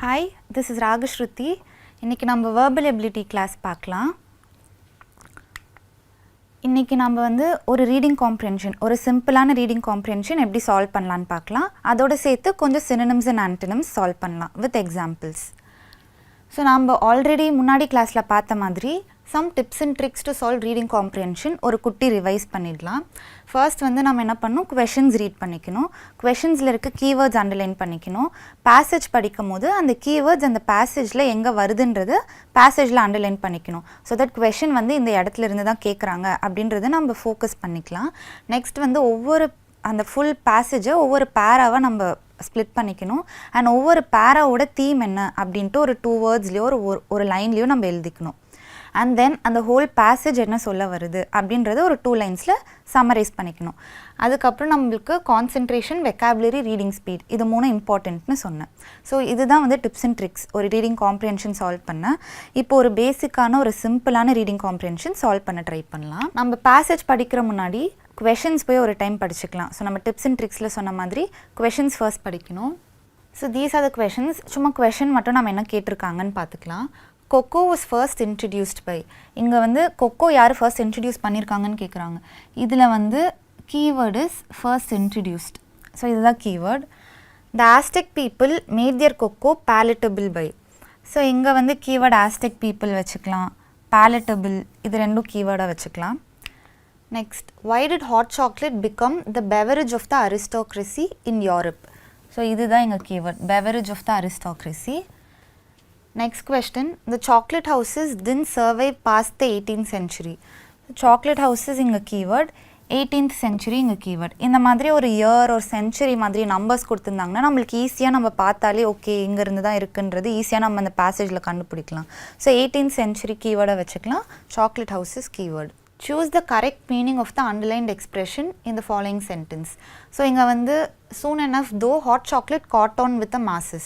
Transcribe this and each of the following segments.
Hi, this is Ragashruti. இன்னைக்கு நம்ம verbal ability class பார்க்கலாம். இன்னைக்கு நம்ம வந்து ஒரு reading comprehension, ஒரு சிம்பிளான reading comprehension எப்படி சால்வ் பண்ணலாம்னு பார்க்கலாம். அதோட சேர்த்து கொஞ்சம் synonyms and antonyms சால்வ் பண்ணலாம் with examples. So நம்ம ஆல்ரெடி முன்னாடி கிளாஸ்ல பார்த்த மாதிரி some tips and tricks to solve reading comprehension ஒரு குட்டி ரிவைஸ் பண்ணிடலாம். ஃபர்ஸ்ட் வந்து நம்ம என்ன பண்ணணும், questions ரீட் பண்ணிக்கணும். questionsல இருக்க keywords அண்டர்லைன் பண்ணிக்கணும். passage படிக்கும்போது அந்த keywords அந்த passageல எங்கே வருதுன்றது passageல அண்டர்லைன் பண்ணிக்கணும். ஸோ தட் question வந்து இந்த இடத்துல இருந்து தான் கேட்குறாங்க அப்படின்றத நம்ம ஃபோக்கஸ் பண்ணிக்கலாம். நெக்ஸ்ட் வந்து ஒவ்வொரு அந்த ஃபுல் பேசேஜை ஒவ்வொரு பேராவை நம்ம ஸ்ப்ளிட் பண்ணிக்கணும். அண்ட் ஒவ்வொரு பேராவோட தீம் என்ன அப்படின்ட்டு ஒரு 2 வேர்ட்ஸ்லையோ ஒரு லைன்லையோ நம்ம எழுதிக்கணும். அண்ட் தென் அந்த ஹோல் பேசேஜ் என்ன சொல்ல வருது அப்படின்றத ஒரு 2 லைன்ஸில் சம்மரைஸ் பண்ணிக்கணும். அதுக்கப்புறம் நம்மளுக்கு கான்சென்ட்ரேஷன், வெக்காபுலரி, ரீடிங் ஸ்பீட் இது 3 இம்பார்ட்டன்ட்னு சொன்னேன். ஸோ இதுதான் வந்து டிப்ஸ் அண்ட் ட்ரிக்ஸ் ஒரு ரீடிங் காம்ப்ரிஹென்ஷன் சால்வ் பண்ண. இப்போ ஒரு பேசிக்கான ஒரு சிம்பிளான ரீடிங் காம்ப்ரிஹென்ஷன் சால்வ் பண்ண ட்ரை பண்ணலாம். நம்ம பேசேஜ் படிக்கிற முன்னாடி questions போய் ஒரு டைம் படிச்சுக்கலாம். ஸோ நம்ம டிப்ஸ் அண்ட் ட்ரிக்ஸில் சொன்ன மாதிரி questions ஃபர்ஸ்ட் படிக்கணும். So these are the questions. சும்மா question மட்டும் நம்ம என்ன கேட்டிருக்காங்கன்னு பார்த்துக்கலாம். Cocoa was first introduced by. இங்கே வந்து கொக்கோ யார் ஃபர்ஸ்ட் இன்ட்ரடியூஸ் பண்ணியிருக்காங்கன்னு கேட்குறாங்க. இதில் வந்து keyword is first introduced. So இதுதான் keyword. The Aztec people made their cocoa palatable by. So இங்கே வந்து கீவேர்ட் ஆஸ்டெக் பீப்புள் வச்சுக்கலாம், பேலட்டபிள் இது ரெண்டும் கீவேர்டாக வச்சுக்கலாம். Next, why did hot chocolate become the beverage of the aristocracy in Europe? So, இதுதான் எங்க keyword, beverage of the aristocracy. Next question, the chocolate houses didn't survive past the 18th century. Chocolate houses இங்க keyword, 18th century இங்க keyword. இந்த மாதிரி ஒரு year or century மாதிரி numbers கொடுத்திருந்தாங்கன்னா நம்மளுக்கு ஈஸியாக நம்ம பார்த்தாலே ஓகே இங்கே இருந்து தான் இருக்குன்றது ஈஸியாக நம்ம அந்த பேசேஜில் கண்டுபிடிக்கலாம். ஸோ 18th century keyword வச்சுக்கலாம். chocolate houses keyword. Choose the correct meaning of the underlined expression in the following sentence. So, இங்க வந்து soon enough though hot chocolate caught on with the masses.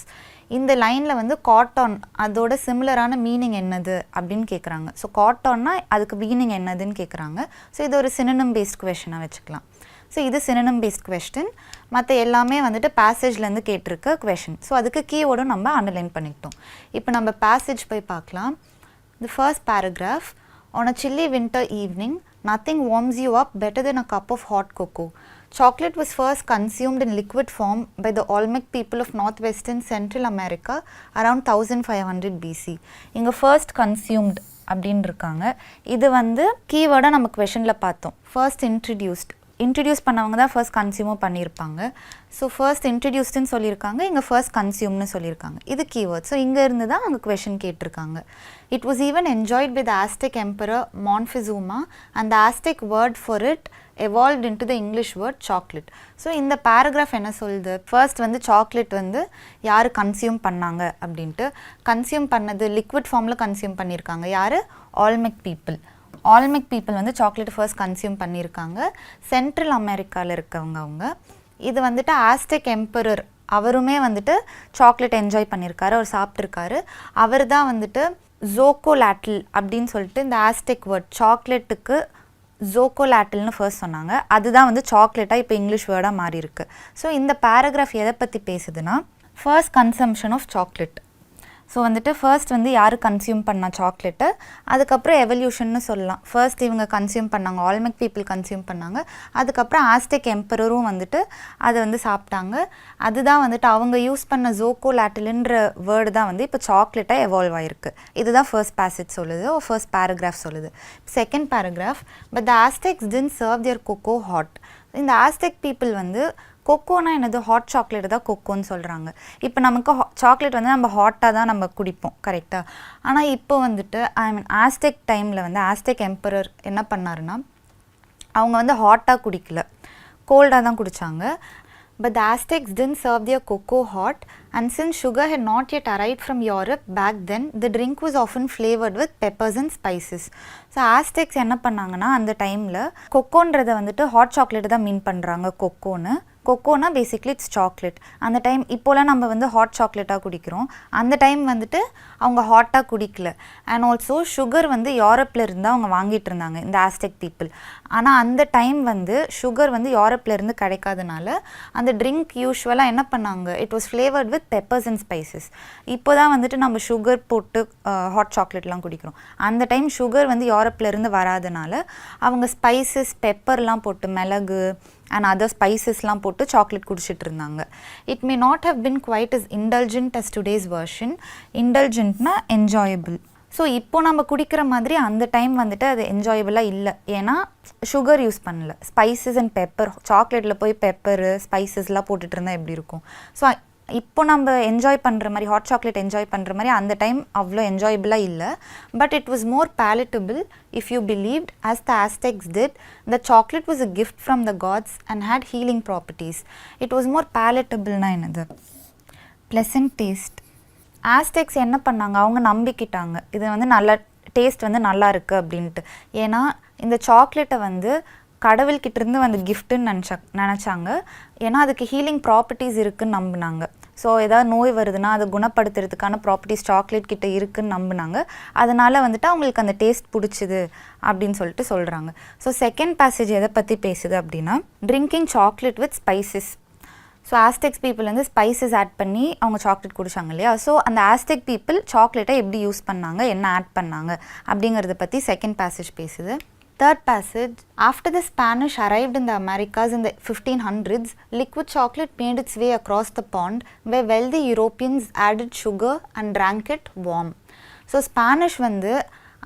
இந்த லைனில் வந்து caught on அதோட சிமிலரான meaning என்னது அப்படின்னு கேட்குறாங்க. ஸோ caught onna அதுக்கு மீனிங் என்னதுன்னு கேட்குறாங்க. ஸோ இது ஒரு synonym based questionாக வச்சுக்கலாம். ஸோ இது synonym based question. மற்ற எல்லாமே வந்துட்டு பேசேஜ்லேருந்து கேட்டிருக்க question. ஸோ அதுக்கு கீவேர்டும் நம்ம அண்டர்லைன் பண்ணிக்கிட்டோம். இப்போ நம்ம பேசேஜ் போய் பார்க்கலாம். The first paragraph. On a chilly winter evening, nothing warms you up better than a cup of hot cocoa. Chocolate was first consumed in liquid form by the Olmec people of northwestern Central America around 1500 BC. இங்க first consumed அப்படின்னு இருக்காங்க. இது வந்து கீவேர்டாக நம்ம questionல பார்த்தோம். First introduced. Introduce பண்ணவங்க தான் first கன்சியூமும் பண்ணியிருப்பாங்க. ஸோ ஃபர்ஸ்ட் இன்ட்ரடியூஸ்டுன்னு சொல்லியிருக்காங்க, இங்கே ஃபர்ஸ்ட் கன்சியூம்னு சொல்லியிருக்காங்க. இது கீவேர்ட். ஸோ இங்கே இருந்து தான் அங்கே கொஷின் கேட்டிருக்காங்க. It was even enjoyed by the Aztec emperor Montezuma and the Aztec word for it evolved into the English word chocolate. So இந்த பேராகிராஃப் என்ன சொல்லுது, ஃபர்ஸ்ட் வந்து சாக்லேட் வந்து யார் கன்சியூம் பண்ணாங்க அப்படின்ட்டு. கன்சியூம் பண்ணது லிக்விட் ஃபார்மில் கன்சியூம் பண்ணியிருக்காங்க யார், ஆல்மெக் பீப்புள். ஆல்மெக் பீப்புள் வந்து சாக்லேட் ஃபர்ஸ்ட் கன்சியூம் பண்ணியிருக்காங்க. சென்ட்ரல் அமெரிக்காவில் இருக்கவங்க அவங்க. இது வந்துட்டு ஆஸ்டெக் எம்பரர் அவருமே வந்துட்டு சாக்லேட் என்ஜாய் பண்ணியிருக்காரு, அவர் சாப்பிட்ருக்காரு. அவர் தான் வந்துட்டு ஜோகோலாட்டில் அப்படின்னு சொல்லிட்டு இந்த ஆஸ்டெக் வேர்ட் சாக்லேட்டுக்கு ஜோகோலாட்டில்னு ஃபர்ஸ்ட் சொன்னாங்க. அதுதான் வந்து சாக்லேட்டாக இப்போ இங்கிலீஷ் வேர்டாக மாறி இருக்கு. ஸோ இந்த பேராகிராஃப் எதை பற்றி பேசுதுன்னா first consumption of chocolate. So வந்துட்டு ஃபர்ஸ்ட் வந்து யார் கன்சியூம் பண்ணா சாக்லேட்டு, அதுக்கப்புறம் எவல்யூஷன்னு சொல்லலாம். ஃபர்ஸ்ட் இவங்க கன்சியூம் பண்ணாங்க, ஆல்மெக் பீப்புள் கன்சியூம் பண்ணாங்க. அதுக்கப்புறம் ஆஸ்டெக் எம்பரரும் வந்துட்டு அதை வந்து சாப்பிட்டாங்க. அதுதான் வந்துட்டு அவங்க யூஸ் பண்ண ஜோகோலாட்டில்ன்ற வேர்டு தான் வந்து இப்போ சாக்லேட்டாக எவால்வ் ஆகிருக்கு. இதுதான் ஃபர்ஸ்ட் பேசேஜ் சொல்லுது, ஃபர்ஸ்ட் பேராகிராஃப் சொல்லுது. Second paragraph, but the Aztecs didn't serve their cocoa hot. இந்த ஆஸ்டெக் பீப்புள் வந்து கொக்கோனா என்னது, ஹாட் சாக்லேட் தான் கொக்கோன்னு சொல்கிறாங்க. இப்போ நமக்கு சாக்லேட் வந்து நம்ம ஹாட்டாக தான் நம்ம குடிப்போம் கரெக்டாக. ஆனால் இப்போ வந்துட்டு ஆஸ்டெக் டைமில் வந்து ஆஸ்டெக் எம்பரர் என்ன பண்ணாருன்னா அவங்க வந்து ஹாட்டாக குடிக்கல, கோல்டாக தான் குடித்தாங்க. But the Aztecs didn't serve their cocoa hot and since sugar had not yet arrived from Europe back then the drink was often flavored with peppers and spices. So Aztecs என்ன பண்ணாங்கன்னா அந்த டைமில் கொக்கோன்றதை வந்துட்டு ஹாட் சாக்லேட் தான் மீன் பண்ணுறாங்க கொக்கோன்னு. கொக்கோனா basically it's chocolate. அந்த time இப்போலாம் நம்ம வந்து ஹாட் சாக்லேட்டாக குடிக்கிறோம், அந்த டைம் வந்துட்டு அவங்க ஹாட்டாக குடிக்கல. அண்ட் ஆல்சோ சுகர் வந்து யூரோப்பில் இருந்து அவங்க வாங்கிட்டு இருந்தாங்க இந்த ஆஸ்டெக் பீப்புள். ஆனால் அந்த டைம் வந்து சுகர் வந்து யூரோப்பில் இருந்து கிடைக்காதனால அந்த ட்ரிங்க் யூஸ்வலாக என்ன பண்ணாங்க, it was flavoured with peppers and spices. இப்போ தான் வந்துட்டு நம்ம சுகர் போட்டு ஹாட் சாக்லேட்லாம் குடிக்கிறோம். அந்த டைம் சுகர் வந்து யூரோப்பில் இருந்து வராதனால அவங்க ஸ்பைசஸ் பெப்பர்லாம் போட்டு மிளகு அண்ட் அதர் ஸ்பைசஸ்லாம் போட்டு சாக்லேட் குடிச்சிட்டு இருந்தாங்க. It may not have been quite as indulgent as today's version. இன்டல்ஜென்ட்னா என்ஜாயபிள். ஸோ இப்போ நம்ம குடிக்கிற மாதிரி அந்த டைம் வந்துட்டு அது என்ஜாயபிளாக இல்லை, ஏன்னா சுகர் யூஸ் பண்ணல, ஸ்பைசஸ் அண்ட் பெப்பர். சாக்லேட்டில் போய் பெப்பரு ஸ்பைசஸ்லாம் போட்டுட்டு இருந்தால் எப்படி இருக்கும்? ஸோ இப்போ நம்ம என்ஜாய் பண்ணுற மாதிரி ஹாட் சாக்லேட் என்ஜாய் பண்ணுற மாதிரி அந்த டைம் அவ்வளோ என்ஜாயபிளாக இல்லை. But it was more palatable if you believed, as the Aztecs did, the chocolate was a gift from the gods and had healing properties. It was more palatable-னா என்னது? Pleasant taste. ஆஸ்டெக்ஸ் என்ன பண்ணாங்க, அவங்க நம்பிக்கிட்டாங்க இது வந்து நல்ல டேஸ்ட் வந்து நல்லா இருக்குது அப்படின்ட்டு. ஏன்னா இந்த சாக்லேட்டை வந்து கடவுள்கிட்டேருந்து வந்து கிஃப்ட்டுன்னு நினச்சாங்க. ஏன்னா அதுக்கு ஹீலிங் ப்ராப்பர்ட்டிஸ் இருக்குதுன்னு நம்பினாங்க. ஸோ ஏதாவது நோய் வருதுன்னா அதை குணப்படுத்துறதுக்கான ப்ராப்பர்ட்டிஸ் சாக்லேட் கிட்ட இருக்குதுன்னு நம்பினாங்க. அதனால் வந்துட்டு அவங்களுக்கு அந்த டேஸ்ட் பிடிச்சிது அப்படின்னு சொல்லிட்டு சொல்கிறாங்க. ஸோ செகண்ட் பேசேஜ் எதை பற்றி பேசுது அப்படின்னா, drinking chocolate with spices. So Aztecs people வந்து ஸ்பைசஸ் ஆட் பண்ணி அவங்க சாக்லேட் குடிச்சாங்க இல்லையா? ஸோ அந்த ஆஸ்டெக் பீப்புள் சாக்லேட்டை எப்படி யூஸ் பண்ணாங்க, என்ன ஆட் பண்ணாங்க அப்படிங்கிறத பற்றி செகண்ட் பேசேஜ் பேசுது. Third passage, after the Spanish arrived in the Americas in the 1500s, liquid chocolate made its way across the pond where wealthy Europeans added sugar and drank it warm. So Spanish வந்து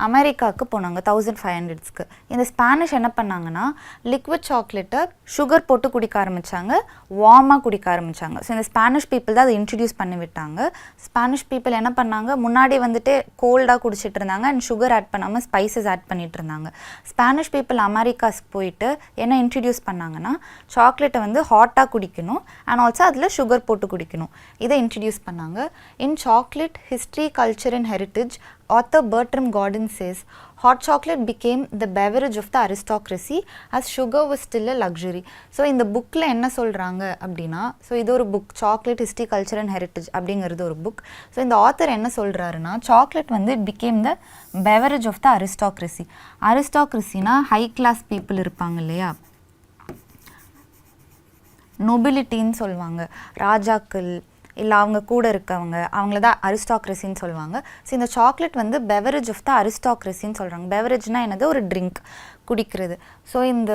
அமெரிக்காவுக்கு போனாங்க 1500ஸ்க்கு. இந்த Spanish என்ன பண்ணாங்கன்னா liquid சாக்லேட்டை sugar போட்டு குடிக்க ஆரம்பித்தாங்க, வார்மாக குடிக்க ஆரம்பித்தாங்க. ஸோ இந்த ஸ்பானிஷ் பீப்புள் தான் அதை இன்ட்ரடியூஸ் பண்ணி விட்டாங்க. ஸ்பானிஷ் பீப்புள் என்ன பண்ணாங்க, முன்னாடி வந்துட்டு கோல்டாக குடிச்சிட்டு இருந்தாங்க அண்ட் சுகர் ஆட் பண்ணாமல் ஸ்பைசஸ் ஆட் பண்ணிட்டு இருந்தாங்க. ஸ்பானிஷ் பீப்புள் அமெரிக்காஸ்க்கு போயிட்டு என்ன இன்ட்ரடியூஸ் பண்ணாங்கன்னா, சாக்லேட்டை வந்து ஹாட்டாக குடிக்கணும் அண்ட் ஆல்சோ அதில் சுகர் போட்டு குடிக்கணும், இதை இன்ட்ரடியூஸ் பண்ணாங்க. In chocolate history, culture and heritage, author Bertram Gordon says, hot chocolate became the beverage of the aristocracy as sugar was still a luxury. So இந்த புக்கில் என்ன சொல்கிறாங்க அப்படின்னா, ஸோ இது ஒரு book, chocolate history, culture and heritage அப்படிங்கிறது ஒரு book. So இந்த ஆத்தர் என்ன சொல்கிறாருன்னா, சாக்லேட் வந்து it became the beverage of the aristocracy. அரிஸ்டாக்ரஸினா ஹை கிளாஸ் பீப்புள் இருப்பாங்க இல்லையா, நொபிலிட்டின்னு சொல்லுவாங்க, ராஜாக்கள் இல்லை அவங்க கூட இருக்கவங்க, அவங்கள தான் அரிஸ்டாக்ரஸின்னு சொல்லுவாங்க. ஸோ இந்த சாக்லேட் வந்து பெவரேஜ் ஆஃப் த அரிஸ்டாக்ரஸின்னு சொல்கிறாங்க. பெவரேஜ்னால் என்னது, ஒரு ட்ரிங்க், குடிக்கிறது. ஸோ இந்த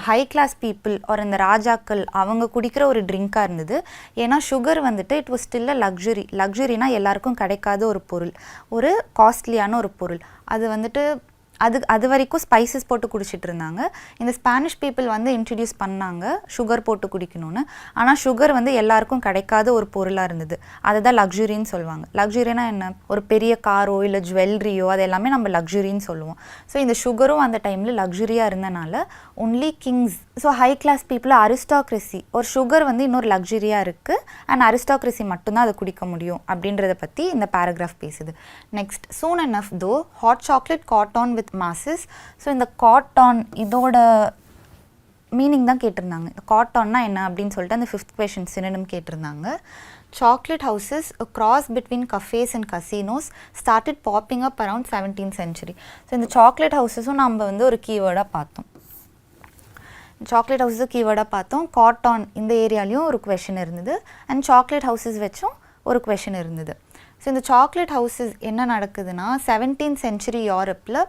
ஹை கிளாஸ் பீப்புள் ஒரு இந்த ராஜாக்கள் அவங்க குடிக்கிற ஒரு ட்ரிங்காக இருந்தது. ஏன்னா சுகர் வந்துட்டு it was still a luxury. லக்ஸுரினா எல்லாருக்கும் கிடைக்காத ஒரு பொருள், ஒரு காஸ்ட்லியான ஒரு பொருள். அது வந்துட்டு அது வரைக்கும் ஸ்பைசஸ் போட்டு குடிச்சிட்டு இருந்தாங்க. இந்த ஸ்பானிஷ் பீப்புள் வந்து இன்ட்ரடியூஸ் பண்ணாங்க சுகர் போட்டு குடிக்கணும்னு. ஆனால் சுகர் வந்து எல்லாருக்கும் கிடைக்காத ஒரு பொருளாக இருந்தது. அதை தான் லக்ஸுரின்னு சொல்லுவாங்க. லக்ஸுரினா என்ன, ஒரு பெரிய காரோ இல்லை ஜுவல்லரியோ, அது எல்லாமே நம்ம லக்ஸுரின்னு சொல்லுவோம். ஸோ இந்த சுகரும் அந்த டைமில் லக்ஸுரியாக இருந்தனால only kings, so high class people, aristocracy, ஒரு சுகர் வந்து இன்னொரு லக்ஸுரியாக இருக்குது அண்ட் அரிஸ்டாக்ரஸி மட்டும்தான் அதை குடிக்க முடியும் அப்படின்றத பற்றி இந்த பேராகிராஃப் பேசுது. Next, soon enough though hot chocolate caught on with masses. So இந்த காட்டான் இதோட மீனிங் தான் கேட்டிருந்தாங்க. காட்டான்னா என்ன அப்படின்னு சொல்லிட்டு அந்த 5th question synonym கேட்டிருந்தாங்க. Chocolate houses, a cross between cafes and casinos, started popping up around 17th century. So இந்த சாக்லேட் ஹவுஸஸும் நம்ம வந்து ஒரு கீவேர்டாக பார்த்தோம். சாக்லேட் ஹவுஸஸ் கீவேர்டாக பார்த்தோம். காட்டான் இந்த ஏரியாலையும் ஒரு கொஷின் இருந்தது அண்ட் சாக்லேட் ஹவுஸஸ் வச்சும் ஒரு கொஷின் இருந்தது. ஸோ இந்த சாக்லேட் ஹவுஸஸ் என்ன நடக்குதுன்னா, 17th century யூரோப்பில்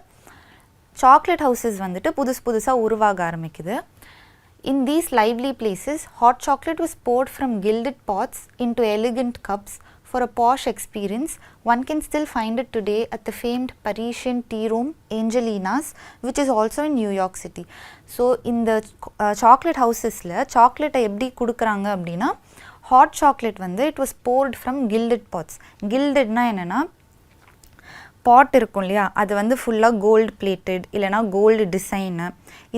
சாக்லேட் ஹவுஸஸ் வந்துட்டு புதுசாக உருவாக ஆரம்பிக்குது. In these lively places, hot chocolate was poured from gilded pots into elegant cups for a posh experience. One can still find it today at the famed Parisian tea room Angelina's, which is also in New York City. So இந்த chocolate ஹவுஸஸில் சாக்லேட்டை எப்படி கொடுக்குறாங்க அப்படின்னா, hot chocolate வந்து it was poured from gilded pots. கில்டட்னா என்னென்னா, பாட் இருக்கும் இல்லையா, அது வந்து ஃபுல்லாக கோல்டு பிளேட்டட் இல்லைனா கோல்டு டிசைனு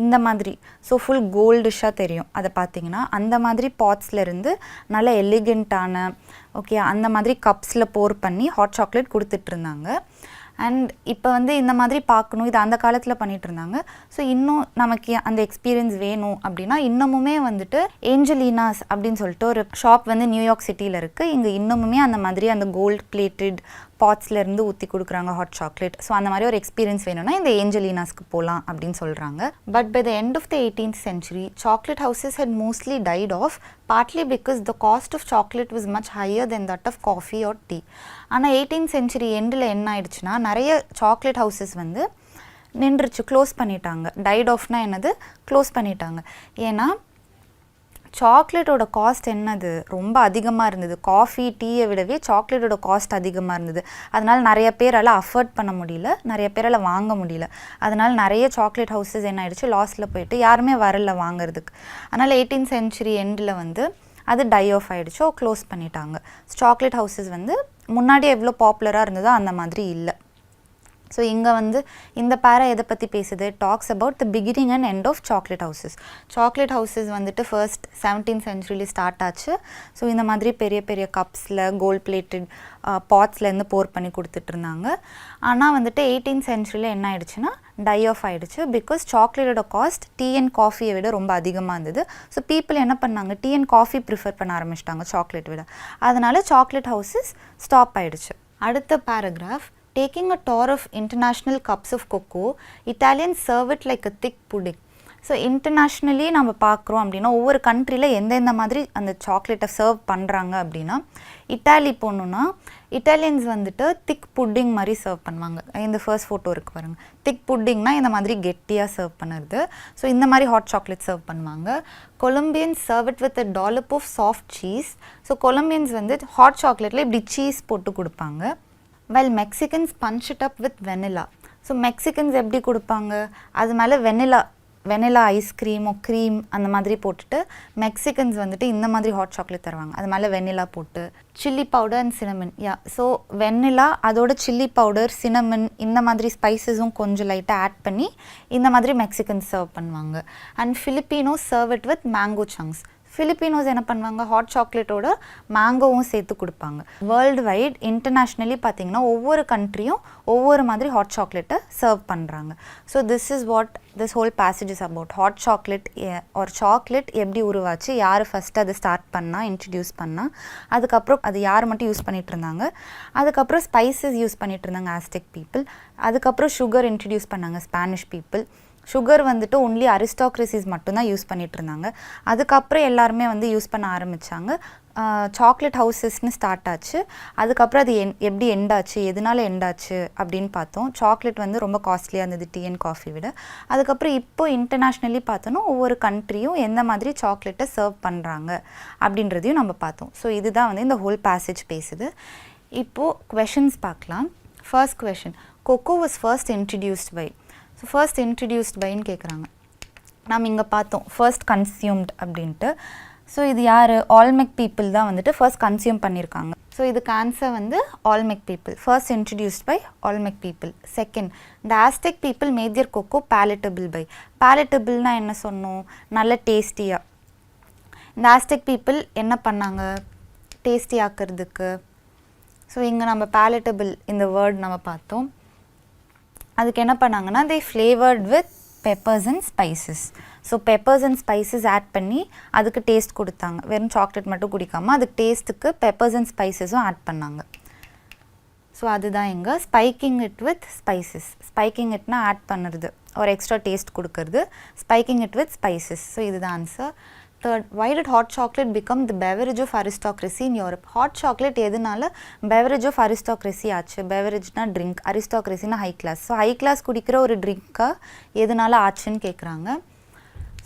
இந்த மாதிரி, ஸோ ஃபுல் கோல்டிஷாக தெரியும். அதை பார்த்தீங்கன்னா அந்த மாதிரி பாட்ஸ்லேருந்து நல்ல எலிகெண்ட்டான அந்த மாதிரி கப்ஸில் போர் பண்ணி ஹாட் சாக்லேட் கொடுத்துட்ருந்தாங்க. அண்ட் இப்போ வந்து இந்த மாதிரி பார்க்கணும், இது அந்த காலத்தில் பண்ணிகிட்டு இருந்தாங்க. ஸோ இன்னும் நமக்கு அந்த எக்ஸ்பீரியன்ஸ் வேணும் அப்படின்னா இன்னமுமே வந்துட்டு ஏஞ்சலினாஸ் அப்படின்னு சொல்லிட்டு ஒரு ஷாப் வந்து நியூயார்க் சிட்டியில் இருக்குது. இங்கே இன்னமுமே அந்த மாதிரி அந்த கோல்ட் பிளேட்டட் பாட்ஸ்லேருந்து ஊற்றி கொடுக்குறாங்க ஹாட் சாக்லேட். ஸோ அந்த மாதிரி ஒரு எக்ஸ்பீரியன்ஸ் வேணும்னா இந்த ஏஞ்சலினாஸ்க்கு போகலாம் அப்படின்னு சொல்கிறாங்க. But by the end of the 18th century, chocolate houses had mostly died off, partly because the cost of chocolate was much higher than that of coffee or tea. ஆனால் 18th century எண்டில் என்ன ஆயிடுச்சுன்னா நிறைய chocolate houses வந்து நின்றுச்சு, close பண்ணிட்டாங்க. Tight ஆஃப்னா என்னது, close பண்ணிட்டாங்க. ஏன்னா சாக்லேட்டோட காஸ்ட் என்னது ரொம்ப அதிகமாக இருந்தது. காஃபி டீயை விடவே சாக்லேட்டோட காஸ்ட் அதிகமாக இருந்தது. அதனால் நிறைய பேரால் அஃபோர்ட் பண்ண முடியல, நிறைய பேரால் வாங்க முடியல. அதனால் நிறைய சாக்லேட் ஹவுசஸ் என்ன ஆயிடுச்சு, லாஸில் போயிட்டு யாருமே வரல வாங்குறதுக்கு. அதனால் 18th century எண்டில் வந்து அது டை ஆஃப் ஆகிடுச்சோ, க்ளோஸ் பண்ணிட்டாங்க. சாக்லேட் ஹவுசஸ் வந்து முன்னாடி எவ்வளோ பாப்புலராக இருந்ததோ அந்த மாதிரி இல்லை. ஸோ இங்கே வந்து இந்த பேரா எதை பற்றி பேசுது, talks about the beginning and end of chocolate houses. Chocolate houses வந்துட்டு ஃபர்ஸ்ட் 17th century ஸ்டார்ட் ஆச்சு. ஸோ இந்த மாதிரி பெரிய பெரிய கப்ஸில் கோல்ட் பிளேட்டட் பாட்ஸ்லேருந்து போர் பண்ணி கொடுத்துட்ருந்தாங்க. ஆனால் வந்துட்டு 18th century என்ன ஆயிடுச்சுன்னா டை ஆஃப் ஆகிடுச்சு. பிகாஸ் சாக்லேட்டோட காஸ்ட் டீ அண்ட் காஃபியை விட ரொம்ப அதிகமாக இருந்தது. ஸோ பீப்புள் என்ன பண்ணாங்க, டீ அண்ட் காஃபி ப்ரிஃபர் பண்ண ஆரம்பிச்சிட்டாங்க சாக்லேட் விட. அதனால் சாக்லேட் ஹவுசஸ் ஸ்டாப் ஆகிடுச்சு. அடுத்த paragraph, taking a tour of international cups of cocoa, Italians serve it like a thick pudding. So internationally நம்ம பார்க்குறோம் அப்படின்னா ஒவ்வொரு கண்ட்ரியில் எந்தெந்த மாதிரி அந்த சாக்லேட்டை சர்வ் பண்ணுறாங்க அப்படின்னா, இட்டாலி போகணுன்னா இட்டாலியன்ஸ் வந்துட்டு திக் புட்டிங் மாதிரி சர்வ் பண்ணுவாங்க. இந்த ஃபர்ஸ்ட் ஃபோட்டோ இருக்குது பாருங்கள். திக் புட்டிங்னா இந்த மாதிரி கெட்டியாக சர்வ் பண்ணுறது. ஸோ இந்த மாதிரி ஹாட் சாக்லேட் சர்வ் பண்ணுவாங்க. Colombians serve it with a dollop of soft cheese. So Colombians வந்து ஹாட் சாக்லேட்டில் இப்படி சீஸ் போட்டு கொடுப்பாங்க. while Mexicans punch it up with vanilla. So Mexicans எப்படி கொடுப்பாங்க, அது மேலே வெனிலா ஐஸ்கிரீமோ க்ரீம் அந்த மாதிரி போட்டுட்டு மெக்சிகன்ஸ் வந்துட்டு இந்த மாதிரி ஹாட் சாக்லேட் தருவாங்க. அது மேலே வெனிலா போட்டு chilli powder and cinnamon. So vanilla அதோட சில்லி பவுடர் சினமன் இந்த மாதிரி ஸ்பைசஸும் கொஞ்சம் லைட்டாக ஆட் பண்ணி இந்த மாதிரி மெக்சிகன்ஸ் சர்வ் பண்ணுவாங்க. And Filipinos serve it with mango chunks. Filipinos என்ன பண்ணுவாங்க, ஹாட் சாக்லேட்டோட மேங்கோவும் சேர்த்து கொடுப்பாங்க. வேர்ல்டு வைட் இன்டர்நேஷ்னலி பார்த்திங்கன்னா ஒவ்வொரு கண்ட்ரியும் ஒவ்வொரு மாதிரி ஹாட் சாக்லேட்டை சர்வ் பண்ணுறாங்க. So this is what this whole passage is about. Hot chocolate ஒரு சாக்லேட் எப்படி உருவாச்சு, யார் ஃபஸ்ட்டு அதை ஸ்டார்ட் பண்ணால், இன்ட்ரடியூஸ் பண்ணால், அதுக்கப்புறம் அது யார் மட்டும் யூஸ் பண்ணிகிட்டு இருந்தாங்க, அதுக்கப்புறம் ஸ்பைசஸ் யூஸ் பண்ணிகிட்டு இருந்தாங்க ஆஸ்டெக் பீப்புள், அதுக்கப்புறம் சுகர் இன்ட்ரடியூஸ் பண்ணாங்க ஸ்பானிஷ் பீப்புள். சுகர் வந்துட்டு ஒன்லி அரிஸ்டாக்ரஸிஸ் மட்டும்தான் யூஸ் பண்ணிகிட்டு இருந்தாங்க. அதுக்கப்புறம் எல்லாருமே வந்து யூஸ் பண்ண ஆரம்பித்தாங்க. சாக்லேட் ஹவுசஸ்னு ஸ்டார்ட் ஆச்சு. அதுக்கப்புறம் அது எப்படி எண்டாச்சு, எதனால எண்டாச்சு அப்படின்னு பார்த்தோம். சாக்லேட் வந்து ரொம்ப காஸ்ட்லியாக இருந்தது டீ அண்ட் காஃபி விட. அதுக்கப்புறம் இப்போ இன்டர்நேஷ்னலி பார்த்தோன்னா ஒவ்வொரு கண்ட்ரியும் எந்த மாதிரி சாக்லேட்டை சர்வ் பண்ணுறாங்க அப்படின்றதையும் நம்ம பார்த்தோம். ஸோ இதுதான் வந்து இந்த ஹோல் பேசேஜ் பேசுது. இப்போது கொஷின்ஸ் பார்க்கலாம். First question, cocoa was first introduced by. So first introduced பைன்னு கேட்குறாங்க. நாம் இங்கே பார்த்தோம் ஃபர்ஸ்ட் கன்சியூம்ட் அப்படின்ட்டு. ஸோ இது யார், ஆல்மெக் பீப்புள் தான் வந்துட்டு ஃபர்ஸ்ட் கன்சியூம் பண்ணியிருக்காங்க. ஸோ இதுக்கு ஆன்சர் வந்து Olmec people. First introduced by Olmec people. Second, the Aztec people made their cocoa palatable by. பேலட்டபிள்னால் என்ன சொன்னோம், நல்ல டேஸ்டியாக. இந்த ஆஸ்டெக் பீப்புள் என்ன பண்ணாங்க டேஸ்டி ஆக்கிறதுக்கு. ஸோ இங்கே நம்ம பேலட்டபிள் இந்த வேர்ட் நம்ம பார்த்தோம். அதுக்கு என்ன பண்ணாங்கன்னா they flavored with peppers and spices. So peppers and spices add பண்ணி அதுக்கு டேஸ்ட் கொடுத்தாங்க. வெறும் சாக்லேட் மட்டும் குடிக்காமல் அதுக்கு டேஸ்ட்டுக்கு பெப்பர்ஸ் அண்ட் ஸ்பைசஸும் ஆட் பண்ணாங்க. ஸோ அதுதான் இங்கே spiking it with spices. Spiking இட்னா ஆட் பண்ணுறது, ஒரு எக்ஸ்ட்ரா டேஸ்ட் கொடுக்கறது. Spiking it with spices. So இதுதான் answer. Third, why did hot chocolate become the beverage of aristocracy in Europe? Hot chocolate எதனால beverage of aristocracy ஆச்சு? beverageனா drink, aristocracyனா high class. So high class குடிக்கிற ஒரு ட்ரிங்க்காக எதனால ஆச்சுன்னு கேட்குறாங்க.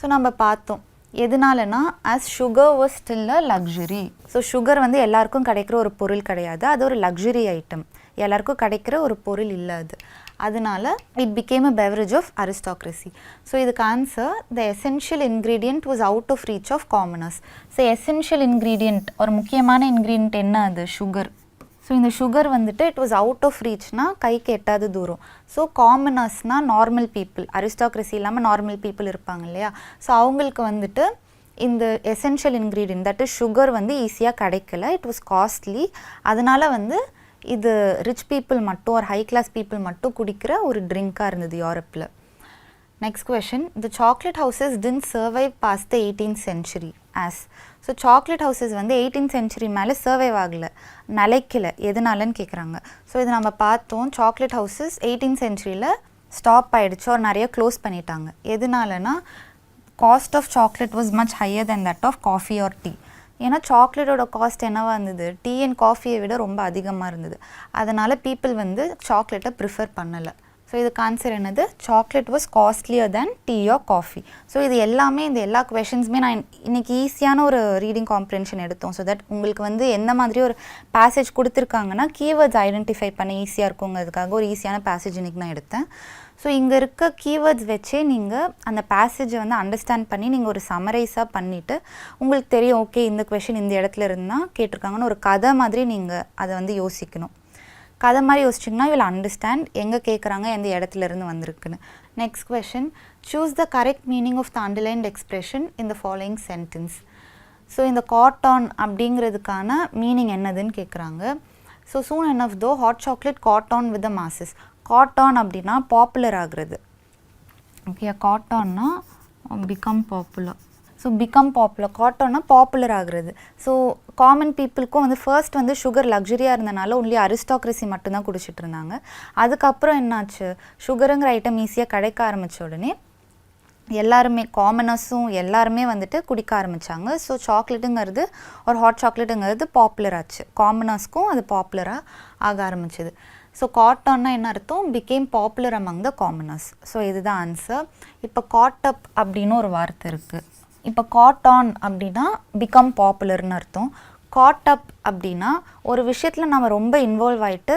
ஸோ நம்ம பார்த்தோம் எதனாலனா as sugar was still a luxury. So sugar வந்து எல்லாருக்கும் கிடைக்கிற ஒரு பொருள் கிடையாது, அது ஒரு லக்ஸுரி ஐட்டம், எல்லாருக்கும் கிடைக்கிற ஒரு பொருள் இல்லை அது. அதனால it became a beverage of aristocracy. So இதுக்கு answer, the essential ingredient was out of reach of commoners. So essential ingredient ஒரு முக்கியமான ingredient என்ன, அது சுகர். ஸோ இந்த சுகர் வந்துட்டு இட் வாஸ் அவுட் ஆஃப் ரீச்னா கைக்கு எட்டாவது தூரம். ஸோ காமனர்ஸ்னால் நார்மல் பீப்புள், அரிஸ்டாக்ரஸி இல்லாமல் நார்மல் பீப்புள் இருப்பாங்க இல்லையா. ஸோ அவங்களுக்கு வந்துட்டு இந்த essential ingredient that is sugar வந்து ஈஸியாக கிடைக்கல, இட் வாஸ் காஸ்ட்லி. அதனால் வந்து இது ரிச் பீப்புள் மட்டும் ஒரு ஹை கிளாஸ் பீப்புள் மட்டும் குடிக்கிற ஒரு ட்ரிங்காக இருந்தது யூரோப்பில். Next question, the chocolate houses didn't survive past the 18th century as. So chocolate houses வந்து 18th century மேலே சர்வைவ் ஆகலை, நிலைக்கலை, எதனாலன்னு கேட்குறாங்க. ஸோ இது நம்ம பார்த்தோம், சாக்லேட் ஹவுசஸ் 18th centuryயில் ஸ்டாப் ஆகிடுச்சு, ஒரு நிறைய க்ளோஸ் பண்ணிட்டாங்க. எதனாலனா cost of chocolate was much higher then that of coffee or tea. ஏன்னா சாக்லேட்டோட காஸ்ட் என்னவா இருந்தது, டீ அண்ட் காஃபியை விட ரொம்ப அதிகமாக இருந்தது. அதனால் பீப்புள் வந்து சாக்லேட்டை ப்ரிஃபர் பண்ணலை. ஸோ இதுக்கு ஆன்சர் என்னது, chocolate was costlier than tea R coffee. So இது எல்லாமே, இந்த எல்லா கொஷின்ஸுமே நான் இன்றைக்கி ஈஸியான ஒரு ரீடிங் காம்ப்ரிஹென்ஷன் எடுத்தோம். ஸோ தட் உங்களுக்கு வந்து எந்த மாதிரி ஒரு பேசேஜ் கொடுத்துருக்காங்கன்னா கீவேர்ட்ஸ் ஐடென்டிஃபை பண்ண ஈஸியாக இருக்குங்கிறதுக்காக ஒரு ஈஸியான பேசேஜ் இன்றைக்கி நான் எடுத்தேன். ஸோ இங்கே இருக்க கீவேர்ட்ஸ் வச்சே நீங்கள் அந்த பேசேஜை வந்து அண்டர்ஸ்டாண்ட் பண்ணி நீங்கள் ஒரு சமரைஸாக பண்ணிவிட்டு உங்களுக்கு தெரியும், ஓகே இந்த கொஷின் இந்த இடத்துல இருந்தால் கேட்டிருக்காங்கன்னு ஒரு கதை மாதிரி நீங்கள் அதை வந்து யோசிக்கணும். கதை மாதிரி யோசிச்சிங்கன்னா வில் அண்டர்ஸ்டாண்ட் எங்கே கேட்குறாங்க, எந்த இடத்துல இருந்து வந்திருக்குன்னு. Next question, choose the correct meaning of the underlined expression in the following sentence. So இந்த காட்டான் அப்படிங்கிறதுக்கான மீனிங் என்னதுன்னு கேட்குறாங்க. So soon enough though hot chocolate caught on with the masses. Caught on அப்படின்னா பாப்புலர் ஆகுறது. ஓகே, காட்டான்னா become popular. So become popular, காட்டான்னா popular ஆகுறது. So common பீப்புளுக்கும் வந்து ஃபர்ஸ்ட் வந்து சுகர் லக்ஸரியாக இருந்தனால ஒன்லி அரிஸ்டாக்ரஸி மட்டும்தான் குடிச்சிட்டு இருந்தாங்க. அதுக்கப்புறம் என்னாச்சு, சுகருங்கிற ஐட்டம் ஈஸியாக கிடைக்க ஆரம்பித்த உடனே எல்லாருமே காமனர்ஸும் எல்லாருமே வந்துட்டு குடிக்க ஆரம்பித்தாங்க. ஸோ சாக்லேட்டுங்கிறது ஒரு ஹாட் சாக்லேட்டுங்கிறது பாப்புலர் ஆச்சு, காமனர்ஸ்க்கும் அது பாப்புலராக ஆக ஆரம்பிச்சிது. ஸோ காட்டான்னா என்ன அர்த்தம், became popular among the commoners. So இதுதான் ஆன்சர். இப்போ காட்டப் அப்படின்னு ஒரு வார்த்தை இருக்குது. இப்போ காட்டான் அப்படின்னா பிகம் பாப்புலர்னு அர்த்தம். காட்டப் அப்படின்னா ஒரு விஷயத்தில் நம்ம ரொம்ப இன்வால்வ் ஆகிட்டு